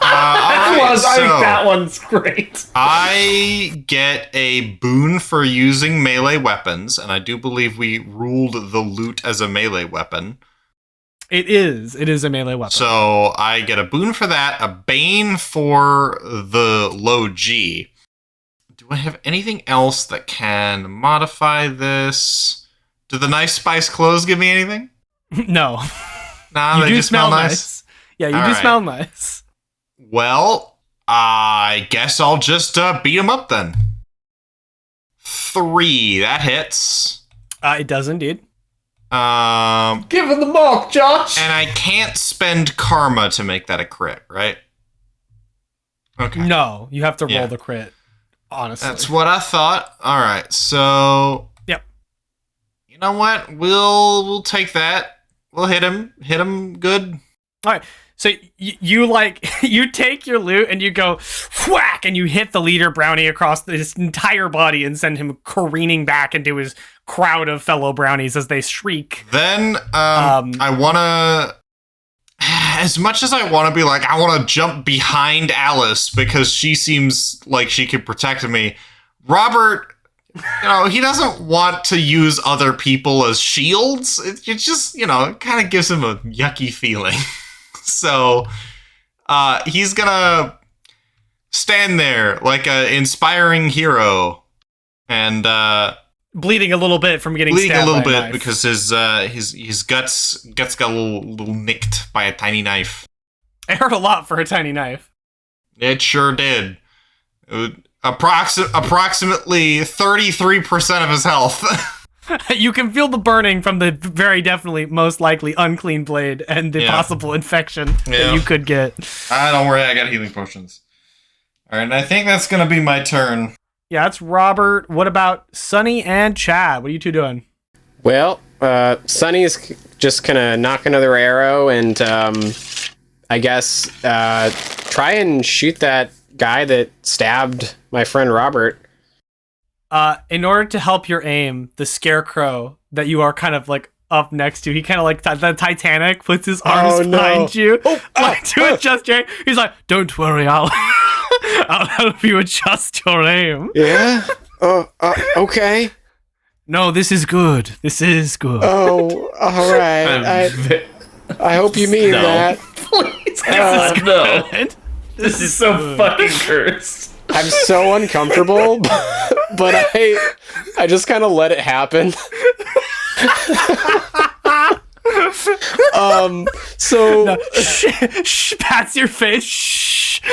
I think that one's great. I get a boon for using melee weapons, and I do believe we ruled the loot as a melee weapon. It is a melee weapon. So I get a boon for that, a bane for the low G. Do I have anything else that can modify this? Do the nice spice clothes give me anything? No. Nah, You they do just smell nice. Yeah, you All do right. smell nice. Well, I guess I'll just beat him up then. 3, that hits. It does indeed. Give him the mark, Josh. And I can't spend karma to make that a crit, right? Okay. No, you have to roll Yeah. the crit. Honestly, That's what I thought. All right, so Yep. You know what? We'll take that. We'll hit him good. All right. So you like you take your loot and you go whack and you hit the leader brownie across his entire body and send him careening back into his crowd of fellow brownies as they shriek. Then I want to, as much as I want to be like, I want to jump behind Alice because she seems like she could protect me. Robert, he doesn't want to use other people as shields. It just, it kind of gives him a yucky feeling. So he's gonna stand there like an inspiring hero and bleeding a little bit from getting stabbed by a knife. Because his guts got a little nicked by a tiny knife. It hurt a lot for a tiny knife. It sure did. Approximately 33% of his health. You can feel the burning from the very definitely, most likely, unclean blade and the possible infection that you could get. Don't worry, I got healing potions. All right, and I think that's going to be my turn. Yeah, that's Robert. What about Sunny and Chad? What are you two doing? Well, Sunny's just gonna knock another arrow and, I guess, try and shoot that guy that stabbed my friend Robert. In order to help your aim, the scarecrow that you are kind of like up next to, he kind of like the Titanic puts his arms behind you to adjust your aim. He's like, "Don't worry, I'll help you adjust your aim." Yeah. Okay. No, this is good. This is good. Oh, all right. I hope you mean that. Please, no. This is so fucking cursed. I'm so uncomfortable, but I just kind of let it happen. So no, shh, pats your face. Shh. But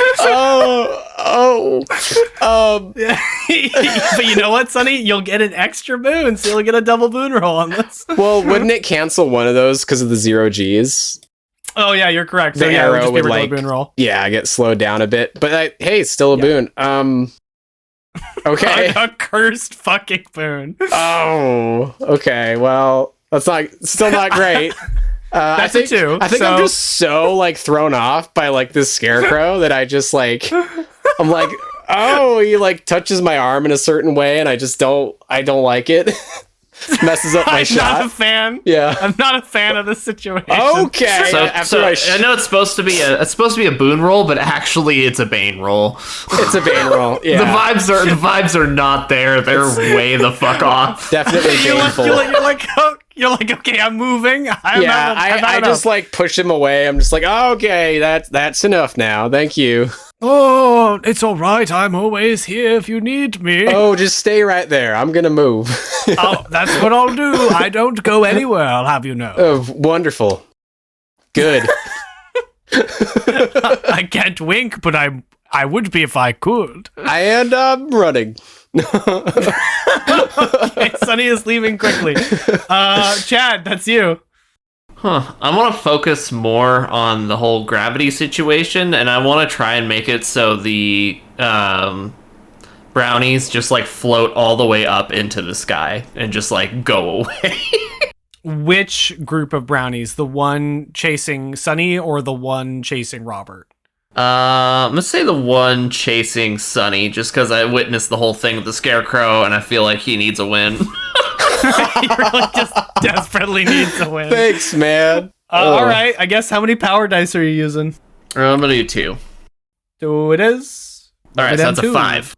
you know what, Sonny? You'll get an extra boon, so you'll get a double boon roll on this. Well, wouldn't it cancel one of those because of the 0 Gs? Oh yeah, you're correct. The so yeah, arrow would like boon roll. Yeah, I get slowed down a bit, but hey, still a boon. Okay. A cursed fucking boon. Oh, okay. Well, that's still not great. That's a 2. I think I'm just so like thrown off by like this scarecrow that I just like I'm like, oh, he like touches my arm in a certain way, and I don't like it. Messes up my shot. I'm not a fan. Yeah, I'm not a fan of this situation. Okay. So I know it's supposed to be a boon roll, but actually it's a bane roll. It's a bane roll. Yeah. The vibes are not there. They're way the fuck off. Definitely painful. You're like, okay, I'm moving. I just like push him away. I'm just like, oh, okay, that's enough now. Thank you. Oh, it's all right. I'm always here if you need me. Oh, just stay right there. I'm gonna move. Oh, that's what I'll do. I don't go anywhere, I'll have you know. Oh, wonderful. Good. I can't wink, but I would be if I could. And I'm running. Okay, Sunny is leaving quickly. Chad, that's you. I want to focus more on the whole gravity situation, and I want to try and make it so the brownies just like float all the way up into the sky and just like go away. Which group of brownies? The one chasing Sunny or the one chasing Robert? Let's say the one chasing Sunny, just because I witnessed the whole thing with the scarecrow, and I feel like he needs a win. He really just desperately needs a win. Thanks, man. All right, I guess how many power dice are you using? I'm gonna do 2. 2 it is. All right, so that's a 5.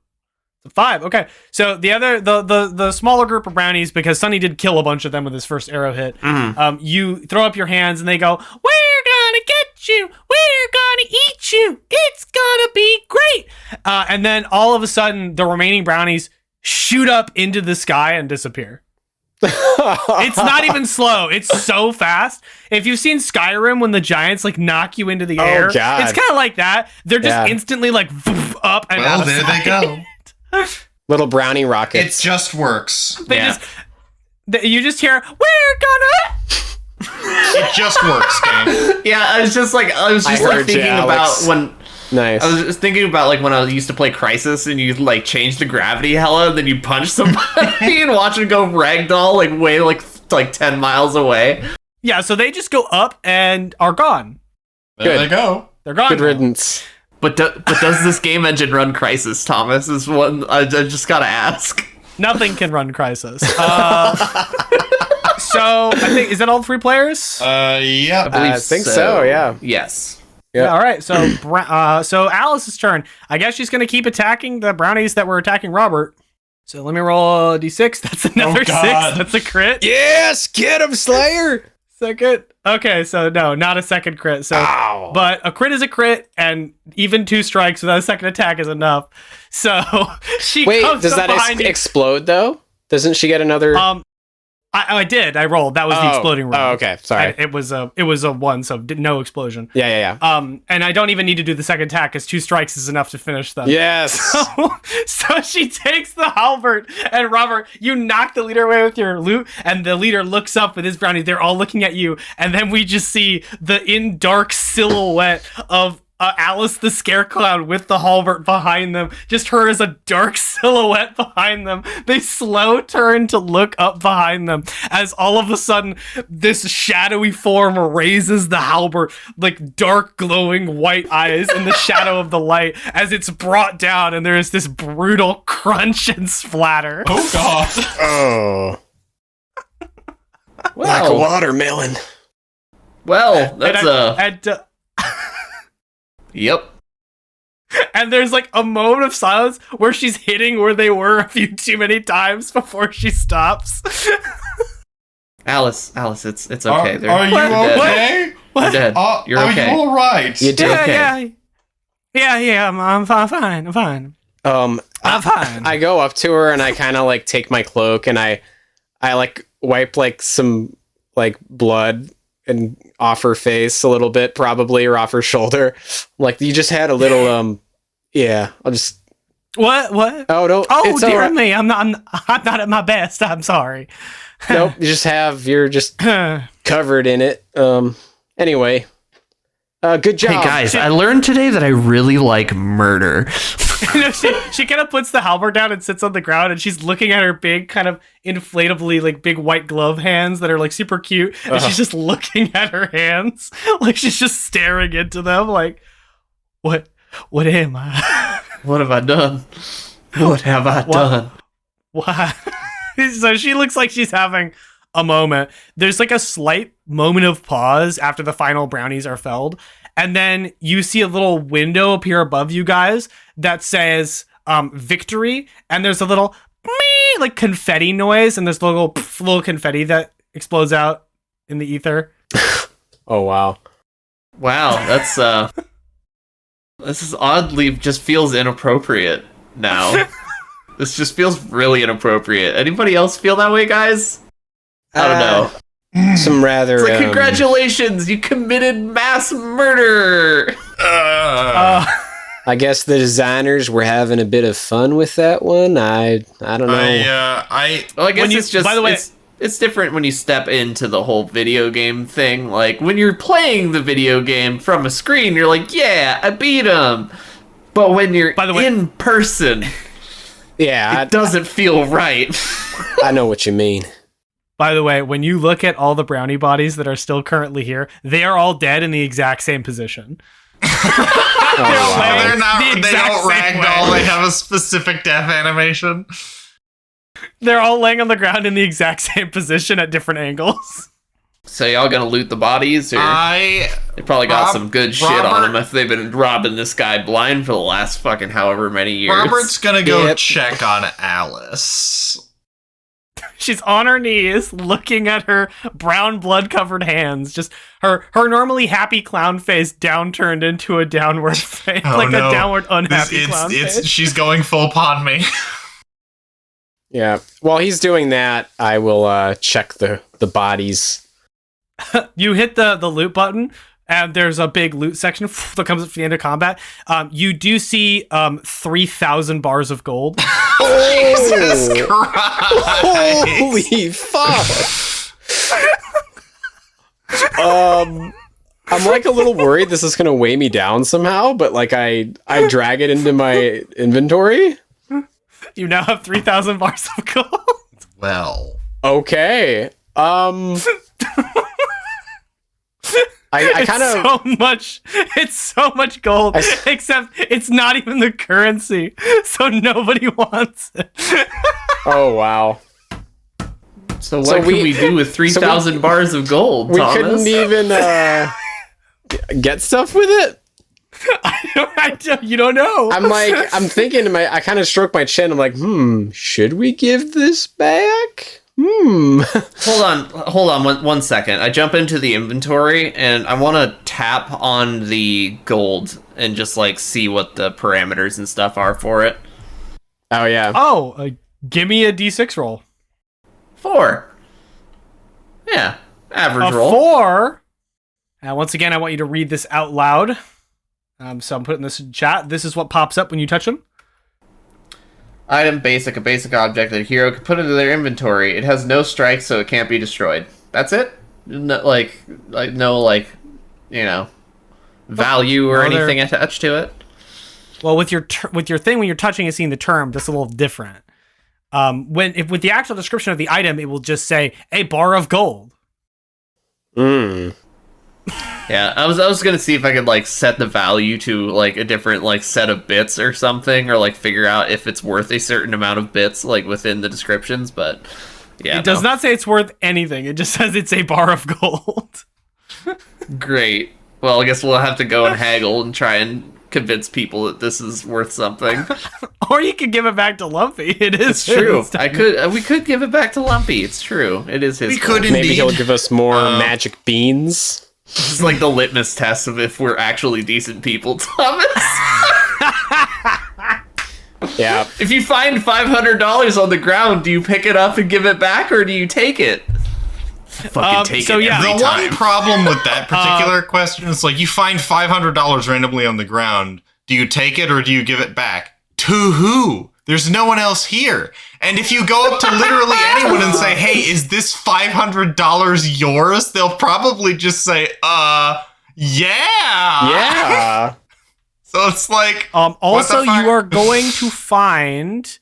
It's a 5. Okay, so the smaller group of brownies, because Sunny did kill a bunch of them with his first arrow hit. Mm-hmm. You throw up your hands and they go, "We're gonna get you. We're gonna eat you. It's gonna be great." And then all of a sudden, the remaining brownies shoot up into the sky and disappear. It's not even slow. It's so fast. If you've seen Skyrim when the giants like knock you into the air, God. it's kind of like that. They're just instantly like up and out. Well, there they go. Little brownie rockets. It just works. You just hear, "We're gonna." It just works, gang. Yeah, I was just thinking about when. Nice. I was just thinking about like when I used to play Crisis and you like change the gravity hella, then you punch somebody and watch it go ragdoll like way like 10 miles away. Yeah, so they just go up and are gone. There they go. They're gone. Good now. riddance. But does this game engine run Crisis, Thomas? Is one I just gotta ask. Nothing can run Crisis. So I think, is that all 3 players? Yeah. I think so, yeah. Yes. Yeah. All right. So so Alice's turn. I guess she's gonna keep attacking the brownies that were attacking Robert. So let me roll a d6. That's another 6. That's a crit. Yes, get him, Slayer. Second. Okay, so no, not a second crit. So, Ow. but a crit is a crit, and even 2 strikes without a second attack is enough. So she Wait, comes does up that behind you. explode though? Doesn't she get another? I did. I rolled. That was the exploding roll. Oh, okay. Sorry. It was a 1, so no explosion. Yeah. And I don't even need to do the second attack because 2 strikes is enough to finish them. Yes. So she takes the halberd, and Robert, you knock the leader away with your loot, and the leader looks up with his brownies. They're all looking at you, and then we just see the in dark silhouette of Alice the Scareclown with the halberd behind them. Just her as a dark silhouette behind them. They slow turn to look up behind them as all of a sudden this shadowy form raises the halberd, like dark glowing white eyes in the shadow of the light as it's brought down, and there is this brutal crunch and splatter. Oh god. Oh. Like a watermelon. Well, that's Yep. And there's like a moment of silence where she's hitting where they were a few too many times before she stops. Alice, it's okay. Are you okay? You're dead. You're okay. Are you all right? You did. okay. Yeah. I'm fine. I'm fine. I'm fine. I go up to her and I kind of like take my cloak and I like wipe like some like blood and off her face a little bit, probably, or off her shoulder. Like, you just had a little, yeah, I'll just... What? Oh, no. Oh, dear right. me, I'm not at my best. I'm sorry. Nope, you're just covered in it. Anyway, good job. Hey guys, I learned today that I really like murder. She kind of puts the halberd down and sits on the ground, and she's looking at her big, kind of inflatably, like, big white glove hands that are, like, super cute, and she's just looking at her hands, like, she's just staring into them, like, what am I? What have I done? What have I done? Why? So she looks like she's having a moment. There's, like, a slight moment of pause after the final brownies are felled, and then you see a little window appear above you guys that says victory, and there's a little meh, like confetti noise, and there's a little confetti that explodes out in the ether. Oh, wow. Wow, that's this is oddly just feels inappropriate now. This just feels really inappropriate. Anybody else feel that way, guys? I don't know. Some rather... It's like, congratulations, you committed mass murder! I guess the designers were having a bit of fun with that one. I don't know. Well, I guess it's just... By the way, it's different when you step into the whole video game thing. Like, when you're playing the video game from a screen, you're like, yeah, I beat him! But when you're in person... Yeah, it doesn't feel right. I know what you mean. By the way, when you look at all the brownie bodies that are still currently here, they are all dead in the exact same position. They don't ragdoll, they have a specific death animation. They're all laying on the ground in the exact same position at different angles. So y'all gonna loot the bodies? Or they probably got some good shit on them if they've been robbing this guy blind for the last fucking however many years. Robert's gonna go check on Alice. She's on her knees, looking at her brown blood-covered hands. Just her normally happy clown face downturned into a downward face, a downward unhappy clown face. She's going full pawn me. Yeah. While he's doing that, I will check the bodies. You hit the loot button, and there's a big loot section that comes up to the end of combat. You do see 3,000 bars of gold. Jesus Christ! Holy fuck! I'm like a little worried this is gonna weigh me down somehow, but like I drag it into my inventory. You now have 3,000 bars of gold. Well, okay. I kind of so much. It's so much gold, except it's not even the currency, so nobody wants it. Oh wow. So what could we do with 3,000 bars of gold, Thomas? We couldn't even get stuff with it. You don't know. I'm thinking. I kind of stroke my chin. I'm like, should we give this back? Hold on one second. I jump into the inventory and I want to tap on the gold and just like see what the parameters and stuff are for it. Oh yeah. Oh, give me a d6 roll. 4. Yeah, average roll. 4. Now, once again, I want you to read this out loud. So I'm putting this in chat. This is what pops up when you touch them. Item basic, a basic object that a hero can put into their inventory. It has no strike, so it can't be destroyed. That's it? No, value or anything attached to it? Well, with your thing, when you're touching and seeing the term, that's a little different. With the actual description of the item, it will just say a bar of gold. Yeah, I was gonna see if I could like set the value to like a different like set of bits or something, or like figure out if it's worth a certain amount of bits like within the descriptions, but yeah. It does not say it's worth anything. It just says it's a bar of gold. Great. Well, I guess we'll have to go and haggle and try and convince people that this is worth something. Or you could give it back to Lumpy. It's true. We could give it back to Lumpy. It's true. It is his. We could indeed. Maybe he'll give us more magic beans. This is like the litmus test of if we're actually decent people, Thomas. Yeah. If you find $500 on the ground, do you pick it up and give it back, or do you take it? Fucking take it every The time. one problem with that particular question is like you find $500 randomly on the ground. Do you take it or do you give it back? To who? There's no one else here. And if you go up to literally anyone and say, hey, is this $500 yours? They'll probably just say, yeah. Yeah. So it's like, also you are going to find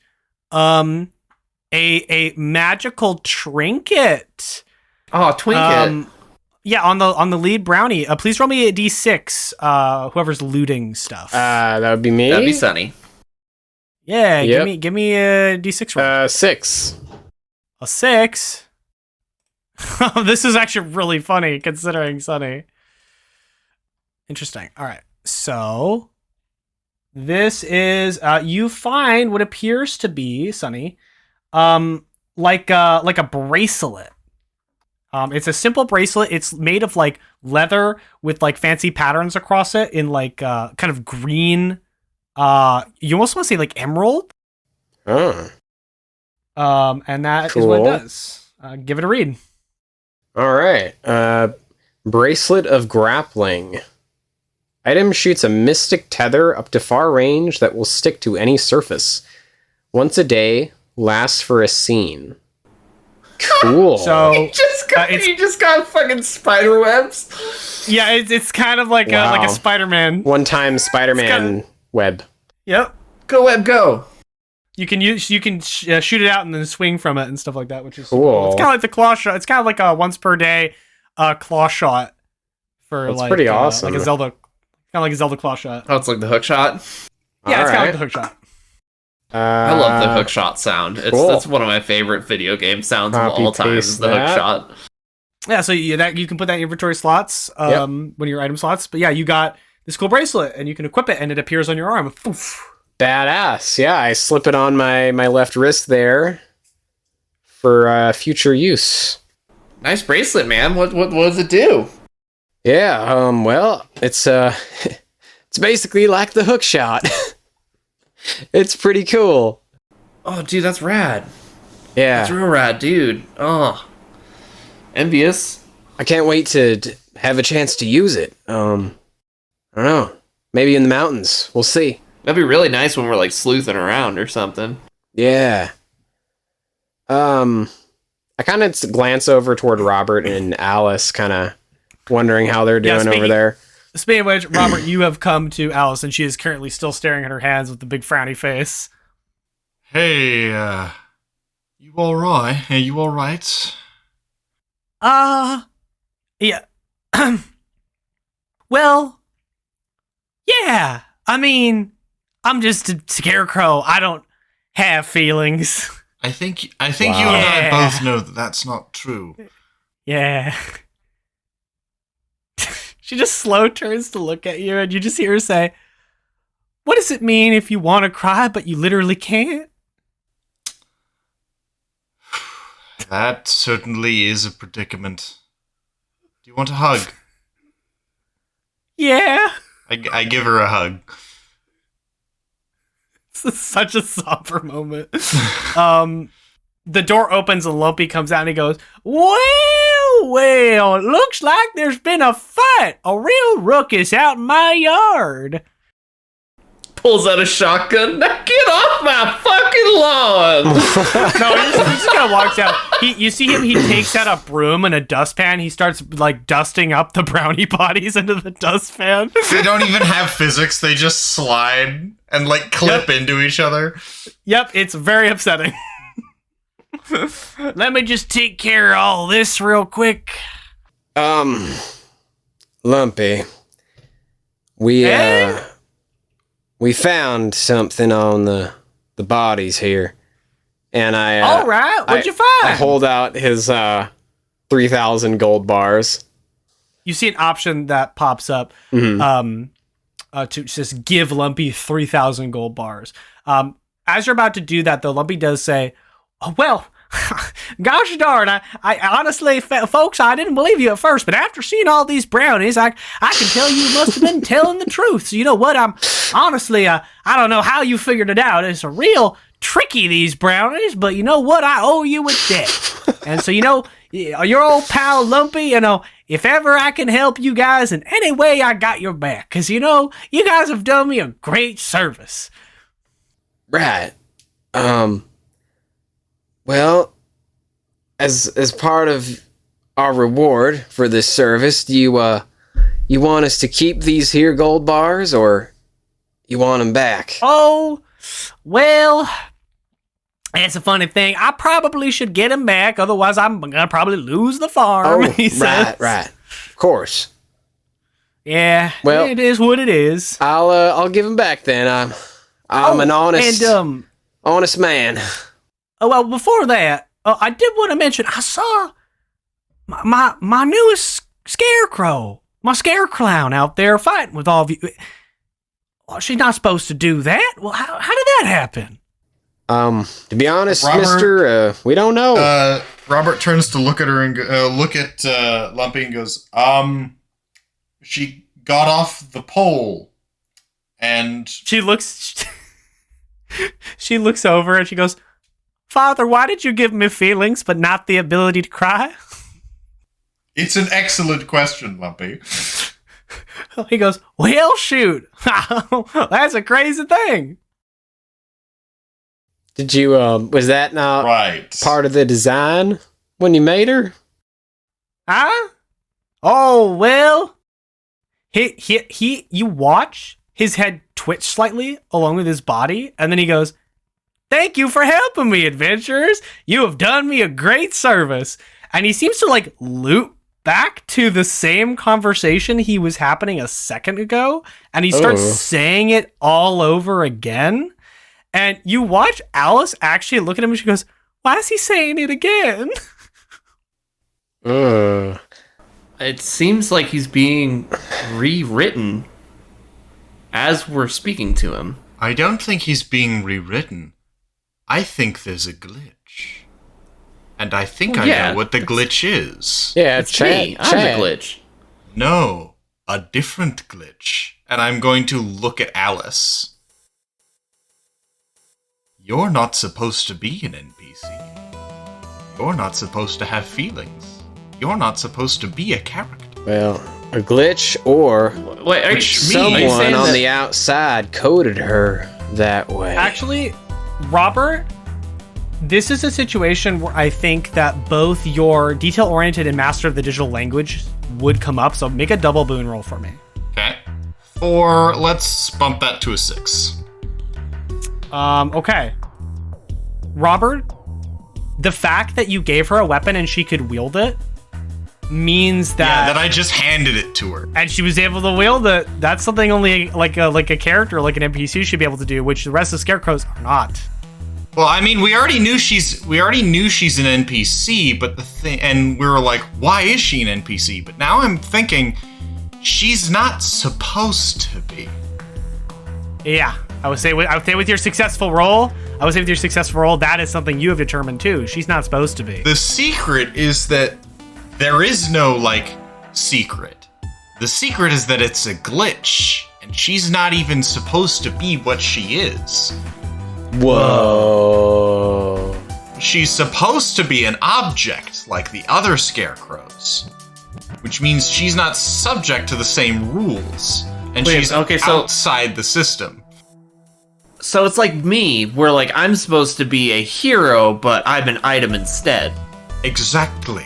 a magical trinket. Oh, trinket. Yeah, on the lead brownie. Please roll me a d6. Whoever's looting stuff. That would be me. That'd be Sunny. Yeah, Yep. give me a d6 roll. 6. A 6. This is actually really funny considering Sunny. Interesting. All right. So this is you find what appears to be, Sunny, like a bracelet. It's a simple bracelet. It's made of like leather with like fancy patterns across it in like kind of green. You almost want to say like emerald. Oh. And that is what it does. Give it a read. All right. Bracelet of Grappling. Item shoots a mystic tether up to far range that will stick to any surface. Once a day, lasts for a scene. Cool. So you just got fucking spider webs. Yeah, it's kind of like a Spider-Man. One-time Spider-Man web. Yep. Go web, go. You can shoot it out and then swing from it and stuff like that, which is cool. It's kind of like the claw shot. It's kind of like a once per day claw shot for That's pretty awesome. like a Zelda, kind of like a Zelda claw shot. Oh, it's like the hook shot. Yeah, it's kind of like the hook shot. I love the hook shot sound. That's one of my favorite video game sounds of all time. Is the hook shot. Yeah, so you can put that in inventory slots, one of your item slots. But yeah, you got this cool bracelet, and you can equip it, and it appears on your arm. Poof. Badass. Yeah, I slip it on my left wrist there for future use. Nice bracelet, man. What does it do? Yeah, well, it's it's basically like the hook shot. It's pretty cool. Oh, dude, that's rad. Yeah. That's real rad, dude. Oh. Envious. I can't wait to have a chance to use it. I don't know. Maybe in the mountains. We'll see. That'd be really nice when we're like sleuthing around or something. Yeah. I kind of glance over toward Robert and Alice, kind of wondering how they're doing over there. Speaking of which, Robert, you have come to Alice, and she is currently still staring at her hands with the big frowny face. Hey, you all right? Are you all right? Yeah. Well, yeah. I mean, I'm just a scarecrow. I don't have feelings. I think you and I both know that that's not true. Yeah. She just slow turns to look at you, and you just hear her say, "What does it mean if you want to cry, but you literally can't?" That certainly is a predicament. Do you want a hug? Yeah. I give her a hug. This is such a somber moment. The door opens and Lumpy comes out and he goes, well, it looks like there's been a fight. A real ruckus out in my yard. Pulls out a shotgun. Now get off my fucking lawn! No, he just kind of walks out. You see him, he takes out a broom and a dustpan. He starts, like, dusting up the brownie bodies into the dustpan. They don't even have physics. They just slide and, like, clip into each other. Yep, it's very upsetting. Let me just take care of all this real quick. Lumpy. We found something on the bodies here. And I all right, what'd you find? I hold out his 3,000 gold bars. You see an option that pops up to just give Lumpy 3,000 gold bars. As you're about to do that, though, Lumpy does say, "Oh, well, gosh darn, I honestly, folks, I didn't believe you at first, but after seeing all these brownies, I can tell you must have been telling the truth. So you know what? I'm honestly, I don't know how you figured it out. It's a real tricky, these brownies, but you know what? I owe you a debt. And so, you know, your old pal Lumpy, you know, if ever I can help you guys in any way, I got your back. Because, you know, you guys have done me a great service." Right. Well, as part of our reward for this service, do you want us to keep these here gold bars, or you want them back? Oh, well, that's a funny thing. I probably should get him back, otherwise I'm gonna probably lose the farm. Oh, he says. right. Of course. Yeah. Well, it is what it is. I'll give him back then. I'm an honest man. Oh, well, before that, I did want to mention I saw my newest scarecrow, my scareclown out there fighting with all of you. Well, she's not supposed to do that. Well, how did that happen? To be honest, Robert, mister, we don't know. Robert turns to look at her and look at Lumpy and goes, she got off the pole, and she looks over and she goes, "Father, why did you give me feelings but not the ability to cry?" It's an excellent question, Lumpy. He goes, "Well, shoot. That's a crazy thing." Did you, was that not part of the design when you made her? Huh? Oh, well. You watch his head twitch slightly along with his body, and then he goes, "Thank you for helping me, adventurers. You have done me a great service." And he seems to, like, loop back to the same conversation he was happening a second ago, and he starts saying it all over again. And you watch Alice actually look at him and she goes, "Why is he saying it again?" It seems like he's being rewritten as we're speaking to him. I don't think he's being rewritten. I think there's a glitch. And I think I know what the glitch is. Yeah, It's me. I'm the glitch. No, a different glitch. And I'm going to look at Alice. You're not supposed to be an NPC. You're not supposed to have feelings. You're not supposed to be a character. Well, a glitch, or someone on the outside coded her that way. Actually, Robert, this is a situation where I think that both your detail-oriented and master of the digital language would come up, so make a double boon roll for me. Okay. Or let's bump that to a 6. Okay. Robert, the fact that you gave her a weapon and she could wield it means that that I just handed it to her. and she was able to wield it. That's something only like a character, like an NPC, should be able to do, which the rest of the scarecrows are not. Well, I mean, we already knew she's an NPC, but and we were like, why is she an NPC? But now I'm thinking she's not supposed to be. Yeah, I would say with your successful roll, that is something you have determined too. She's not supposed to be. The secret is that there is no, like, secret. The secret is that it's a glitch, and she's not even supposed to be what she is. Whoa. She's supposed to be an object like the other scarecrows, which means she's not subject to the same rules, and she's outside the system. So it's like me, where like I'm supposed to be a hero, but I'm an item instead. Exactly.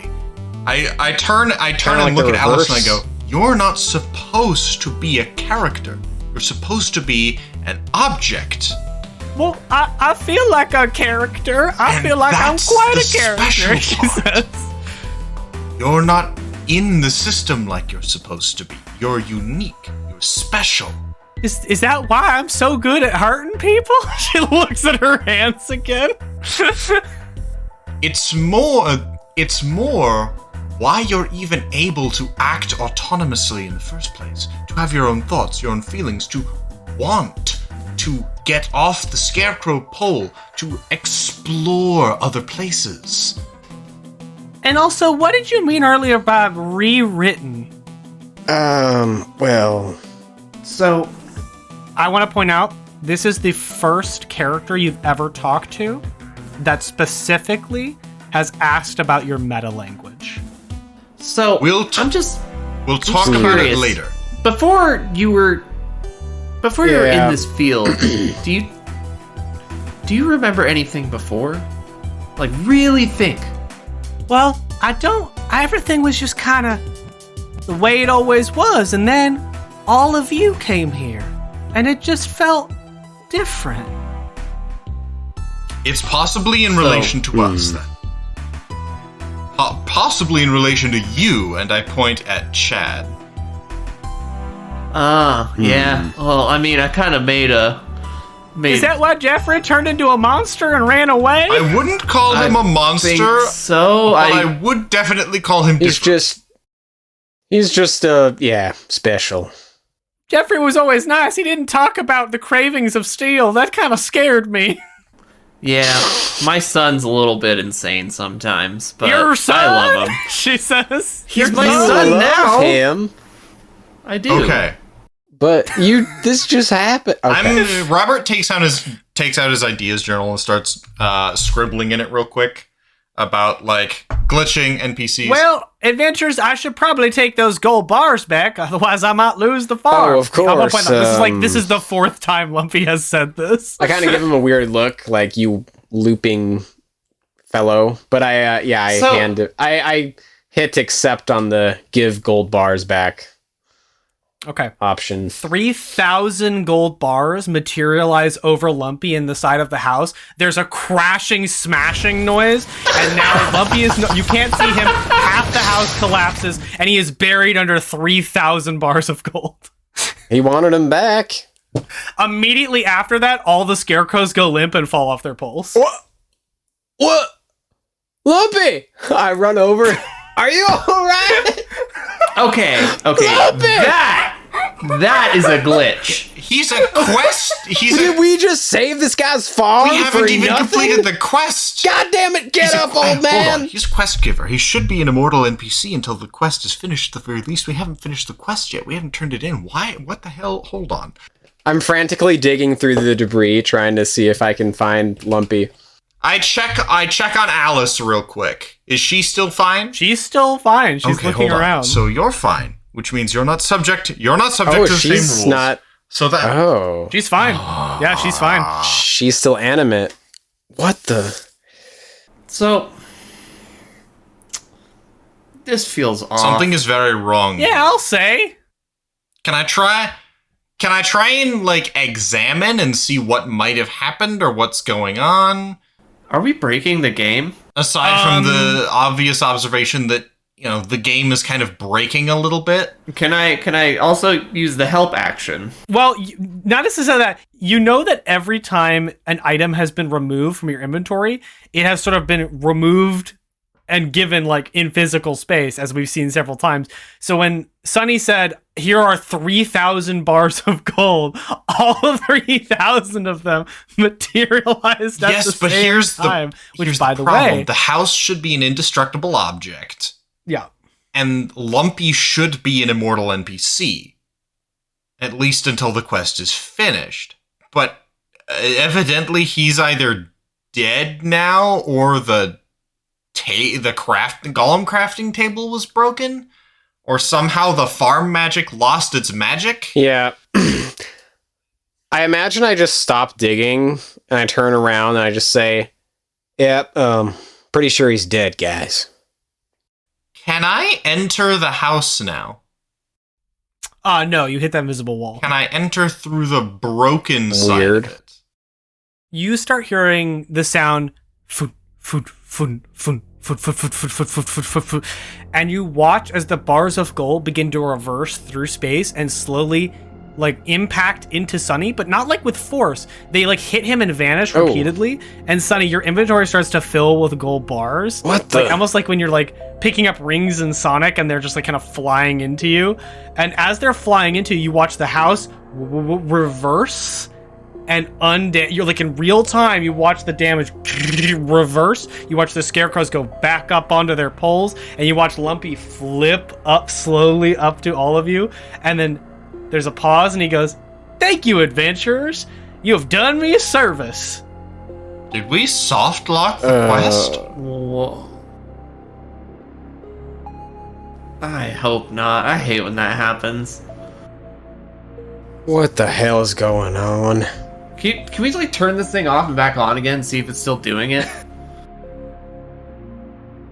I turn like and look the at Alice reverse. and I go, you're not supposed to be a character. You're supposed to be an object. Well, I feel like a character. I And feel like I'm that's quite the a character, special she part. says. You're not in the system like you're supposed to be. You're unique. You're special. Is that why I'm so good at hurting people? She looks at her hands again. It's more why you're even able to act autonomously in the first place. To have your own thoughts, your own feelings, to want to get off the scarecrow pole, to explore other places. And also, what did you mean earlier by rewritten? Well, So I want to point out, this is the first character you've ever talked to that specifically has asked about your meta language. We'll I'm just talk about it curious. later. before you were Yeah. in this field. do you remember anything before? Like really think. Well, everything was just kind of the way it always was, and then all of you came here, and it just felt different. It's possibly in relation to us, then. Possibly in relation to you, and I point at Chad. Yeah. Well, I mean, I kind of made. Is that why Jeffrey turned into a monster and ran away? I wouldn't call him a monster, think so. but I would definitely call him different. he's just special. Jeffrey was always nice. He didn't talk about the cravings of steel. That kind of scared me. Yeah, my son's a little bit insane sometimes, but Your son? I love him. She says. He's Your my son? son Love now. him, I do. Okay. but this just happened. Okay. Robert takes out his ideas journal and starts scribbling in it real quick about like glitching NPCs. Well, adventures, I should probably take those gold bars back, otherwise I might lose the farm. Oh, of I'm gonna course, point out, this is the fourth time Lumpy has said this. I kind of give him a weird look, like you looping fellow. But I hit accept on the give gold bars back Okay. option. 3,000 gold bars materialize over Lumpy in the side of the house. There's a crashing, smashing noise, and now Lumpy is you can't see him. Half the house collapses, and he is buried under 3,000 bars of gold. He wanted him back. Immediately after that, all the scarecrows go limp and fall off their poles. What? Lumpy! I run over. Are you alright? Okay. That is a glitch. He's a quest. Did we just save this guy's farm We for haven't even nothing? completed the quest. God damn it! Get up, old Hold on. man! He's a quest giver. He should be an immortal NPC until the quest is finished. At the very least, we haven't finished the quest yet. We haven't turned it in. Why? What the hell? Hold on. I'm frantically digging through the debris, trying to see if I can find Lumpy. I check on Alice real quick. Is she still fine? She's still fine. She's Okay, looking hold on. around. So you're fine, which means you're not subject. You're not subject Oh, to the same she's rules. not. So that Oh, She's fine. Yeah, she's fine. she's still animate. What the? So this feels off. something is very wrong. Yeah, I'll say. Can I try? Can I try and like examine and see what might have happened or what's going on? Are we breaking the game? Aside from the obvious observation that the game is kind of breaking a little bit. Can I also use the help action? Well, not necessarily that. You know that every time an item has been removed from your inventory, it has sort of been removed and given like in physical space, as we've seen several times. So when Sunny said, here are 3,000 bars of gold, all 3,000 of them materialized at the same time. Which, by the way, the house should be an indestructible object. Yeah. And Lumpy should be an immortal NPC. At least until the quest is finished. But evidently he's either dead now or the golem crafting table was broken, or somehow the farm magic lost its magic. Yeah. I imagine I just stop digging and I turn around and I just say, "Yep, pretty sure he's dead, guys." Can I enter the house now? No, you hit that invisible wall. Can I enter through the broken side of it? You start hearing the sound foot, foot, foot, foot, foot, foot, foot, foot, foot, foot, foot, foot, foot, and you watch as the bars of gold begin to reverse through space and slowly like impact into Sunny, but not like with force. They like hit him and vanish repeatedly. And Sunny, your inventory starts to fill with gold bars. What the? Like, almost like when you're like picking up rings in Sonic and they're just like kind of flying into you. And as they're flying into you, you watch the house reverse and you're like in real time, you watch the damage reverse. You watch the scarecrows go back up onto their poles, and you watch Lumpy flip up slowly up to all of you. And then there's a pause, and he goes, "Thank you, adventurers. You have done me a service." Did we soft lock the quest? Whoa. I hope not. I hate when that happens. What the hell is going on? Can we like turn this thing off and back on again and see if it's still doing it?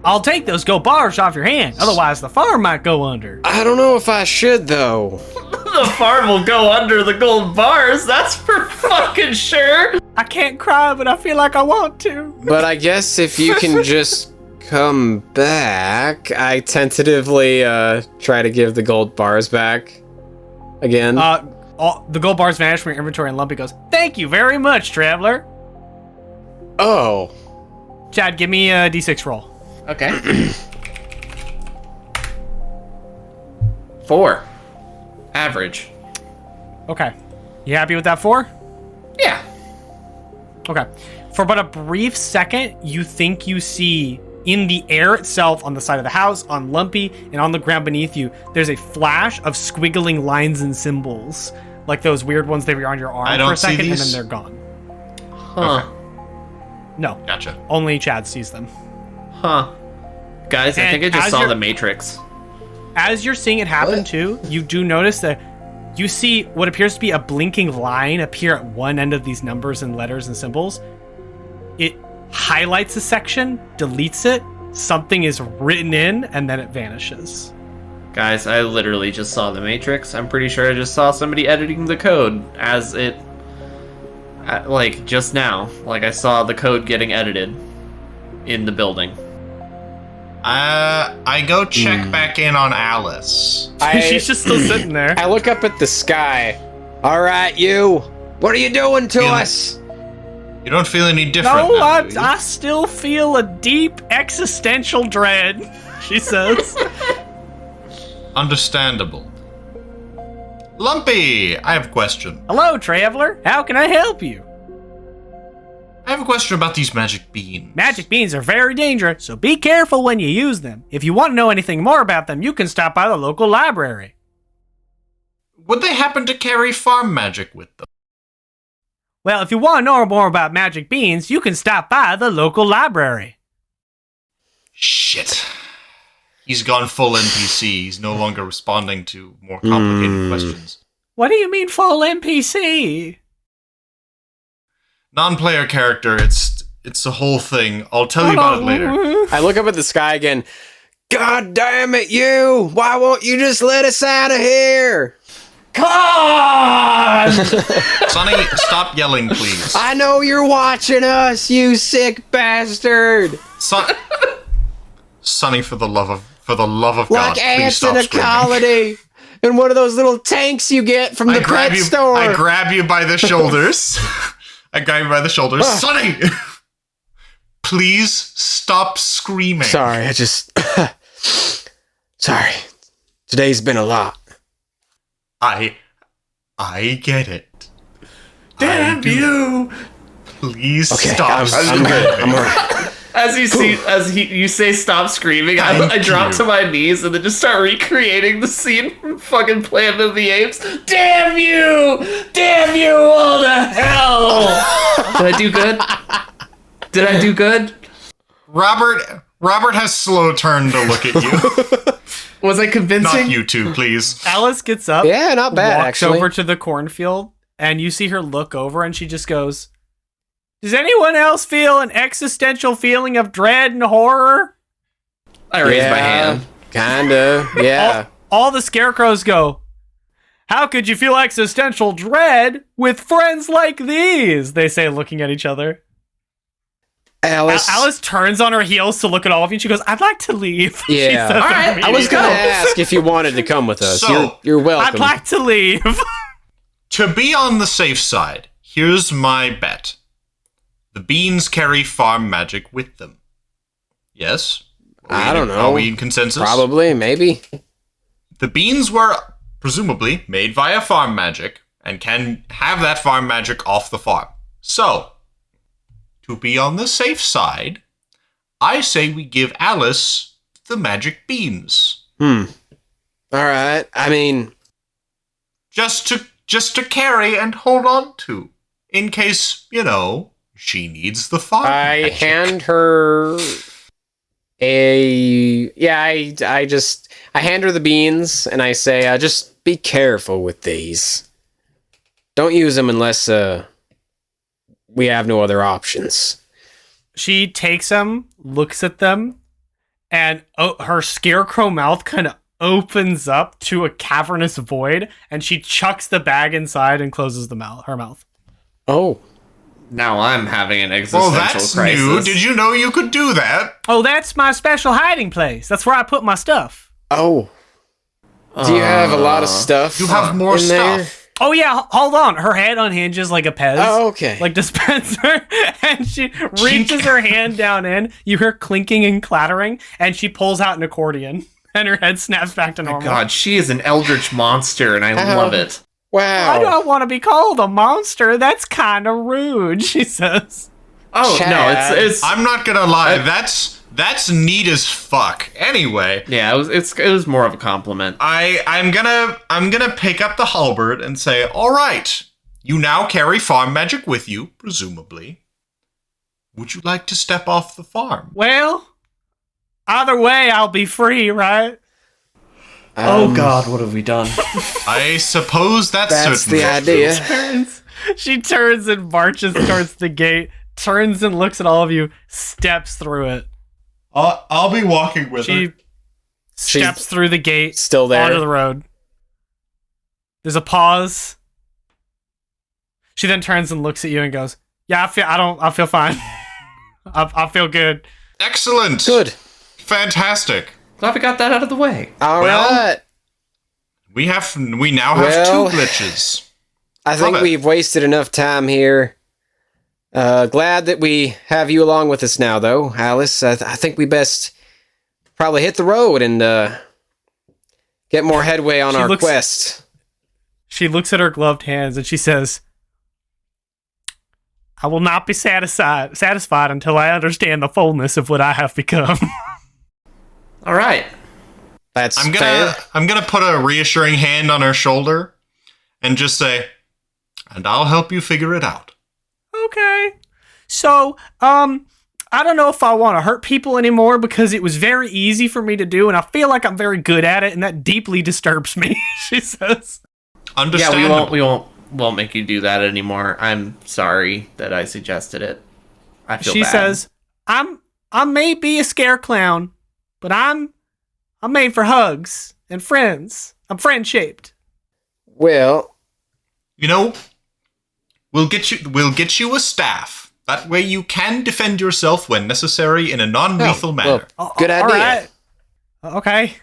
I'll take those gold bars off your hand. Otherwise, the farm might go under. I don't know if I should, though. The farm will go under the gold bars. That's for fucking sure. I can't cry, but I feel like I want to. But I guess if you can just come back, I tentatively try to give the gold bars back again. All the gold bars vanish from your inventory, and Lumpy goes, "Thank you very much, traveler." Oh. Chad, give me a d6 roll. Okay. 4. Average. Okay. You happy with that 4? Yeah. Okay. For but a brief second, you think you see in the air itself, on the side of the house, on Lumpy, and on the ground beneath you, there's a flash of squiggling lines and symbols. Like those weird ones that were on your arm for a second, and then they're gone. Huh. Okay. No. Gotcha. Only Chad sees them. Huh. Guys, I think I just saw the Matrix. As you're seeing it happen too, you do notice that you see what appears to be a blinking line appear at one end of these numbers and letters and symbols. It highlights a section, deletes it, something is written in, and then it vanishes. Guys, I literally just saw the Matrix. I'm pretty sure I just saw somebody editing the code as it... like, just now. Like, I saw the code getting edited in the building. I go check back in on Alice. She's just still sitting there. I look up at the sky. All right, you. What are you doing to us? You don't feel any different No, now, do you? I still feel a deep existential dread, she says. Understandable. Lumpy, I have a question. Hello, traveler. How can I help you? I have a question about these magic beans. Magic beans are very dangerous, so be careful when you use them. If you want to know anything more about them, you can stop by the local library. Would they happen to carry farm magic with them? Well, if you want to know more about magic beans, you can stop by the local library. Shit. He's gone full NPC. He's no longer responding to more complicated questions. What do you mean full NPC? Non-player character, it's a whole thing. I'll tell you about it later. I look up at the sky again. God damn it, you! Why won't you just let us out of here? God! Sonny, stop yelling, please. I know you're watching us, you sick bastard! Sonny, for the love of For the love of God, Like please ants stop in a screaming. colony. In one of those little tanks you get from the pet store. I grab you by the shoulders. Sonny! Please stop screaming. Sorry, I just... Sorry. Today's been a lot. I get it. Damn you! Please Okay, stop I'm good. I'm alright. You say stop screaming, I drop to my knees and then just start recreating the scene from fucking Planet of the Apes. Damn you! Damn you all to hell! Did I do good? Did I do good? Robert has slow turned to look at you. Was I convincing? Not you two, please. Alice gets up. Yeah, not bad, walks actually. over to the cornfield, and you see her look over, and she just goes, "Does anyone else feel an existential feeling of dread and horror?" I raised my hand. Kinda, yeah. All the scarecrows go, "How could you feel existential dread with friends like these?" They say, looking at each other. Alice turns on her heels to look at all of you, and she goes, "I'd like to leave." Yeah. She says All right, immediately. I was gonna ask if you wanted to come with us. So, you're welcome. "I'd like to leave." To be on the safe side, here's my bet. The beans carry farm magic with them. Yes? I don't know. Are we in consensus? Probably, maybe. The beans were presumably made via farm magic and can have that farm magic off the farm. So, to be on the safe side, I say we give Alice the magic beans. All right. I mean, Just to carry and hold on to. In case, she needs the farm I magic. hand her I hand her the beans and I say, just be careful with these. Don't use them unless we have no other options. She takes them, looks at them, and her scarecrow mouth kind of opens up to a cavernous void, and she chucks the bag inside and closes her mouth. Oh. Now I'm having an existential Well, that's crisis. new. Did you know you could do that? Oh, that's my special hiding place. That's where I put my stuff. Oh. Do you have a lot of stuff? You have more in there? stuff. Oh yeah, hold on. Her head unhinges like a Pez. Oh, okay. Like dispenser, and she reaches her hand down in. You hear clinking and clattering, and she pulls out an accordion, and her head snaps back to normal. God, she is an eldritch monster, and I love it. Wow. I don't want to be called a monster. That's kind of rude, she says. Oh Chad. no, it's I'm not gonna lie. That's neat as fuck. Anyway, yeah, it was more of a compliment. I'm gonna pick up the halberd and say, all right, you now carry farm magic with you, presumably. Would you like to step off the farm? Well, either way, I'll be free, right? Oh God, what have we done? I suppose that's the idea. She turns and marches towards the gate, turns and looks at all of you, steps through it. I'll be walking with She steps through the gate, still there. onto the road. There's a pause. She then turns and looks at you and goes, "Yeah, I feel fine. I feel good." Excellent. Good. Fantastic. Glad we got that out of the way. All right. We now have Well, two glitches. I think Love it. we've wasted enough time here. Glad that we have you along with us now, though, Alice. I think we best probably hit the road and get more headway on our quest. She looks at her gloved hands and she says, "I will not be satisfied until I understand the fullness of what I have become." All right. That's I'm fair. gonna put a reassuring hand on her shoulder and just say, and I'll help you figure it out. Okay. So, I don't know if I want to hurt people anymore because it was very easy for me to do, and I feel like I'm very good at it, and that deeply disturbs me, she says. Yeah, Understandable. we won't make you do that anymore. I'm sorry that I suggested it. I feel She bad. says, I may be a scare clown, but I'm made for hugs and friends. I'm friend-shaped. Well, We'll get you a staff. That way you can defend yourself when necessary in a non-lethal manner. Oh, good all idea. right. Okay.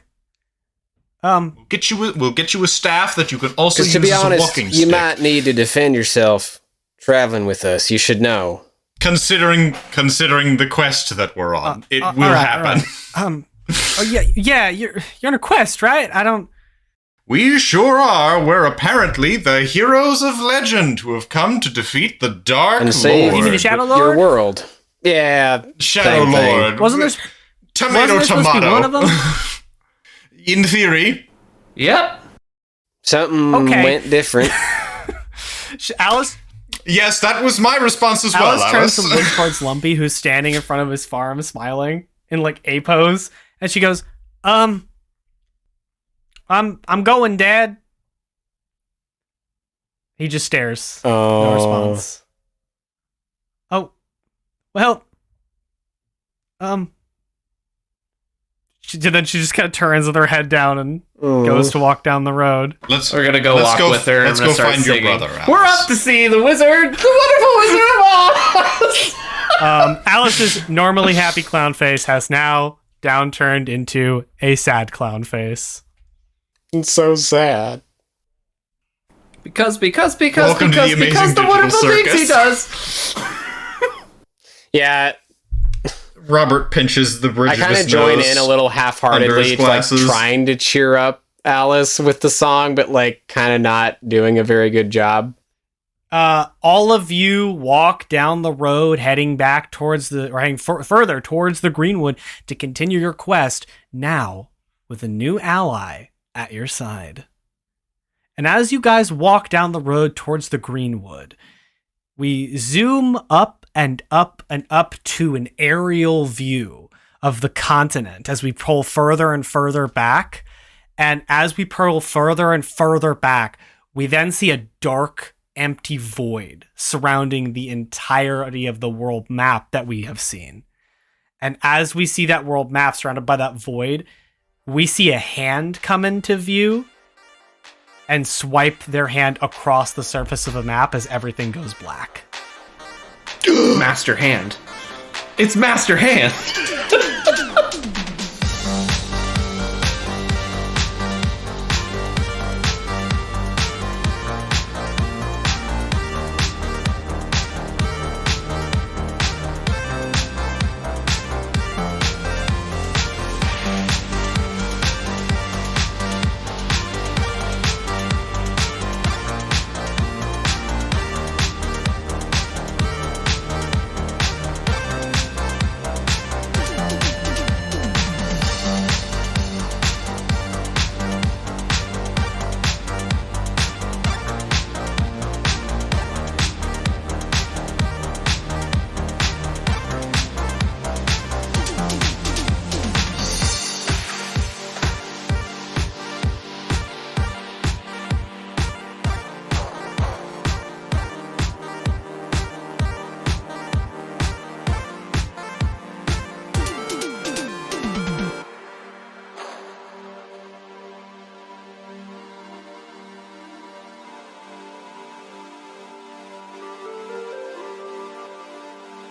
We'll get you a staff that you can also use to be as honest, a walking you stick. might need to defend yourself traveling with us. You should know. Considering the quest that we're on, it will all right, happen. all right. Yeah, you're on a quest, right? We sure are. We're apparently the heroes of legend who have come to defeat the Dark And save You mean the Lord. Shadow your Lord? world. Yeah. Shadow same thing. Lord. Wasn't there Tomato, supposed to be one of them? In theory. Yep. Something Okay. went different. Alice Yes, that was my response as Alice well, turns Alice. to look towards Lumpy, who's standing in front of his farm, smiling in like a pose, and she goes, I'm going, Dad." He just stares. No response. Oh, well. Then she just kind of turns with her head down and goes to walk down the road. We're gonna go walk with her. Let's and go start find singing. your brother, Alice. We're up to see the wizard, the wonderful Wizard of Oz. Alice's normally happy clown face has now downturned into a sad clown face. It's so sad. Because Welcome to the amazing the digital wonderful things he circus. does. Yeah, Robert pinches the bridge I of kind his of join nose in a little under his half-heartedly, like glasses. trying to cheer up Alice with the song, but like kind of not doing a very good job. All of you walk down the road, heading back towards further towards the Greenwood to continue your quest. Now, with a new ally at your side. And as you guys walk down the road towards the Greenwood, we zoom up and up and up to an aerial view of the continent as we pull further and further back. And as we pull further and further back, we then see a dark, empty void surrounding the entirety of the world map that we have seen. And as we see that world map surrounded by that void, we see a hand come into view and swipe their hand across the surface of the map as everything goes black. Master Hand. It's Master Hand.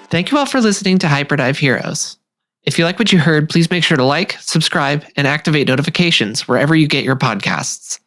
Thank you all for listening to Hyperdive Heroes. If you like what you heard, please make sure to like, subscribe, and activate notifications wherever you get your podcasts.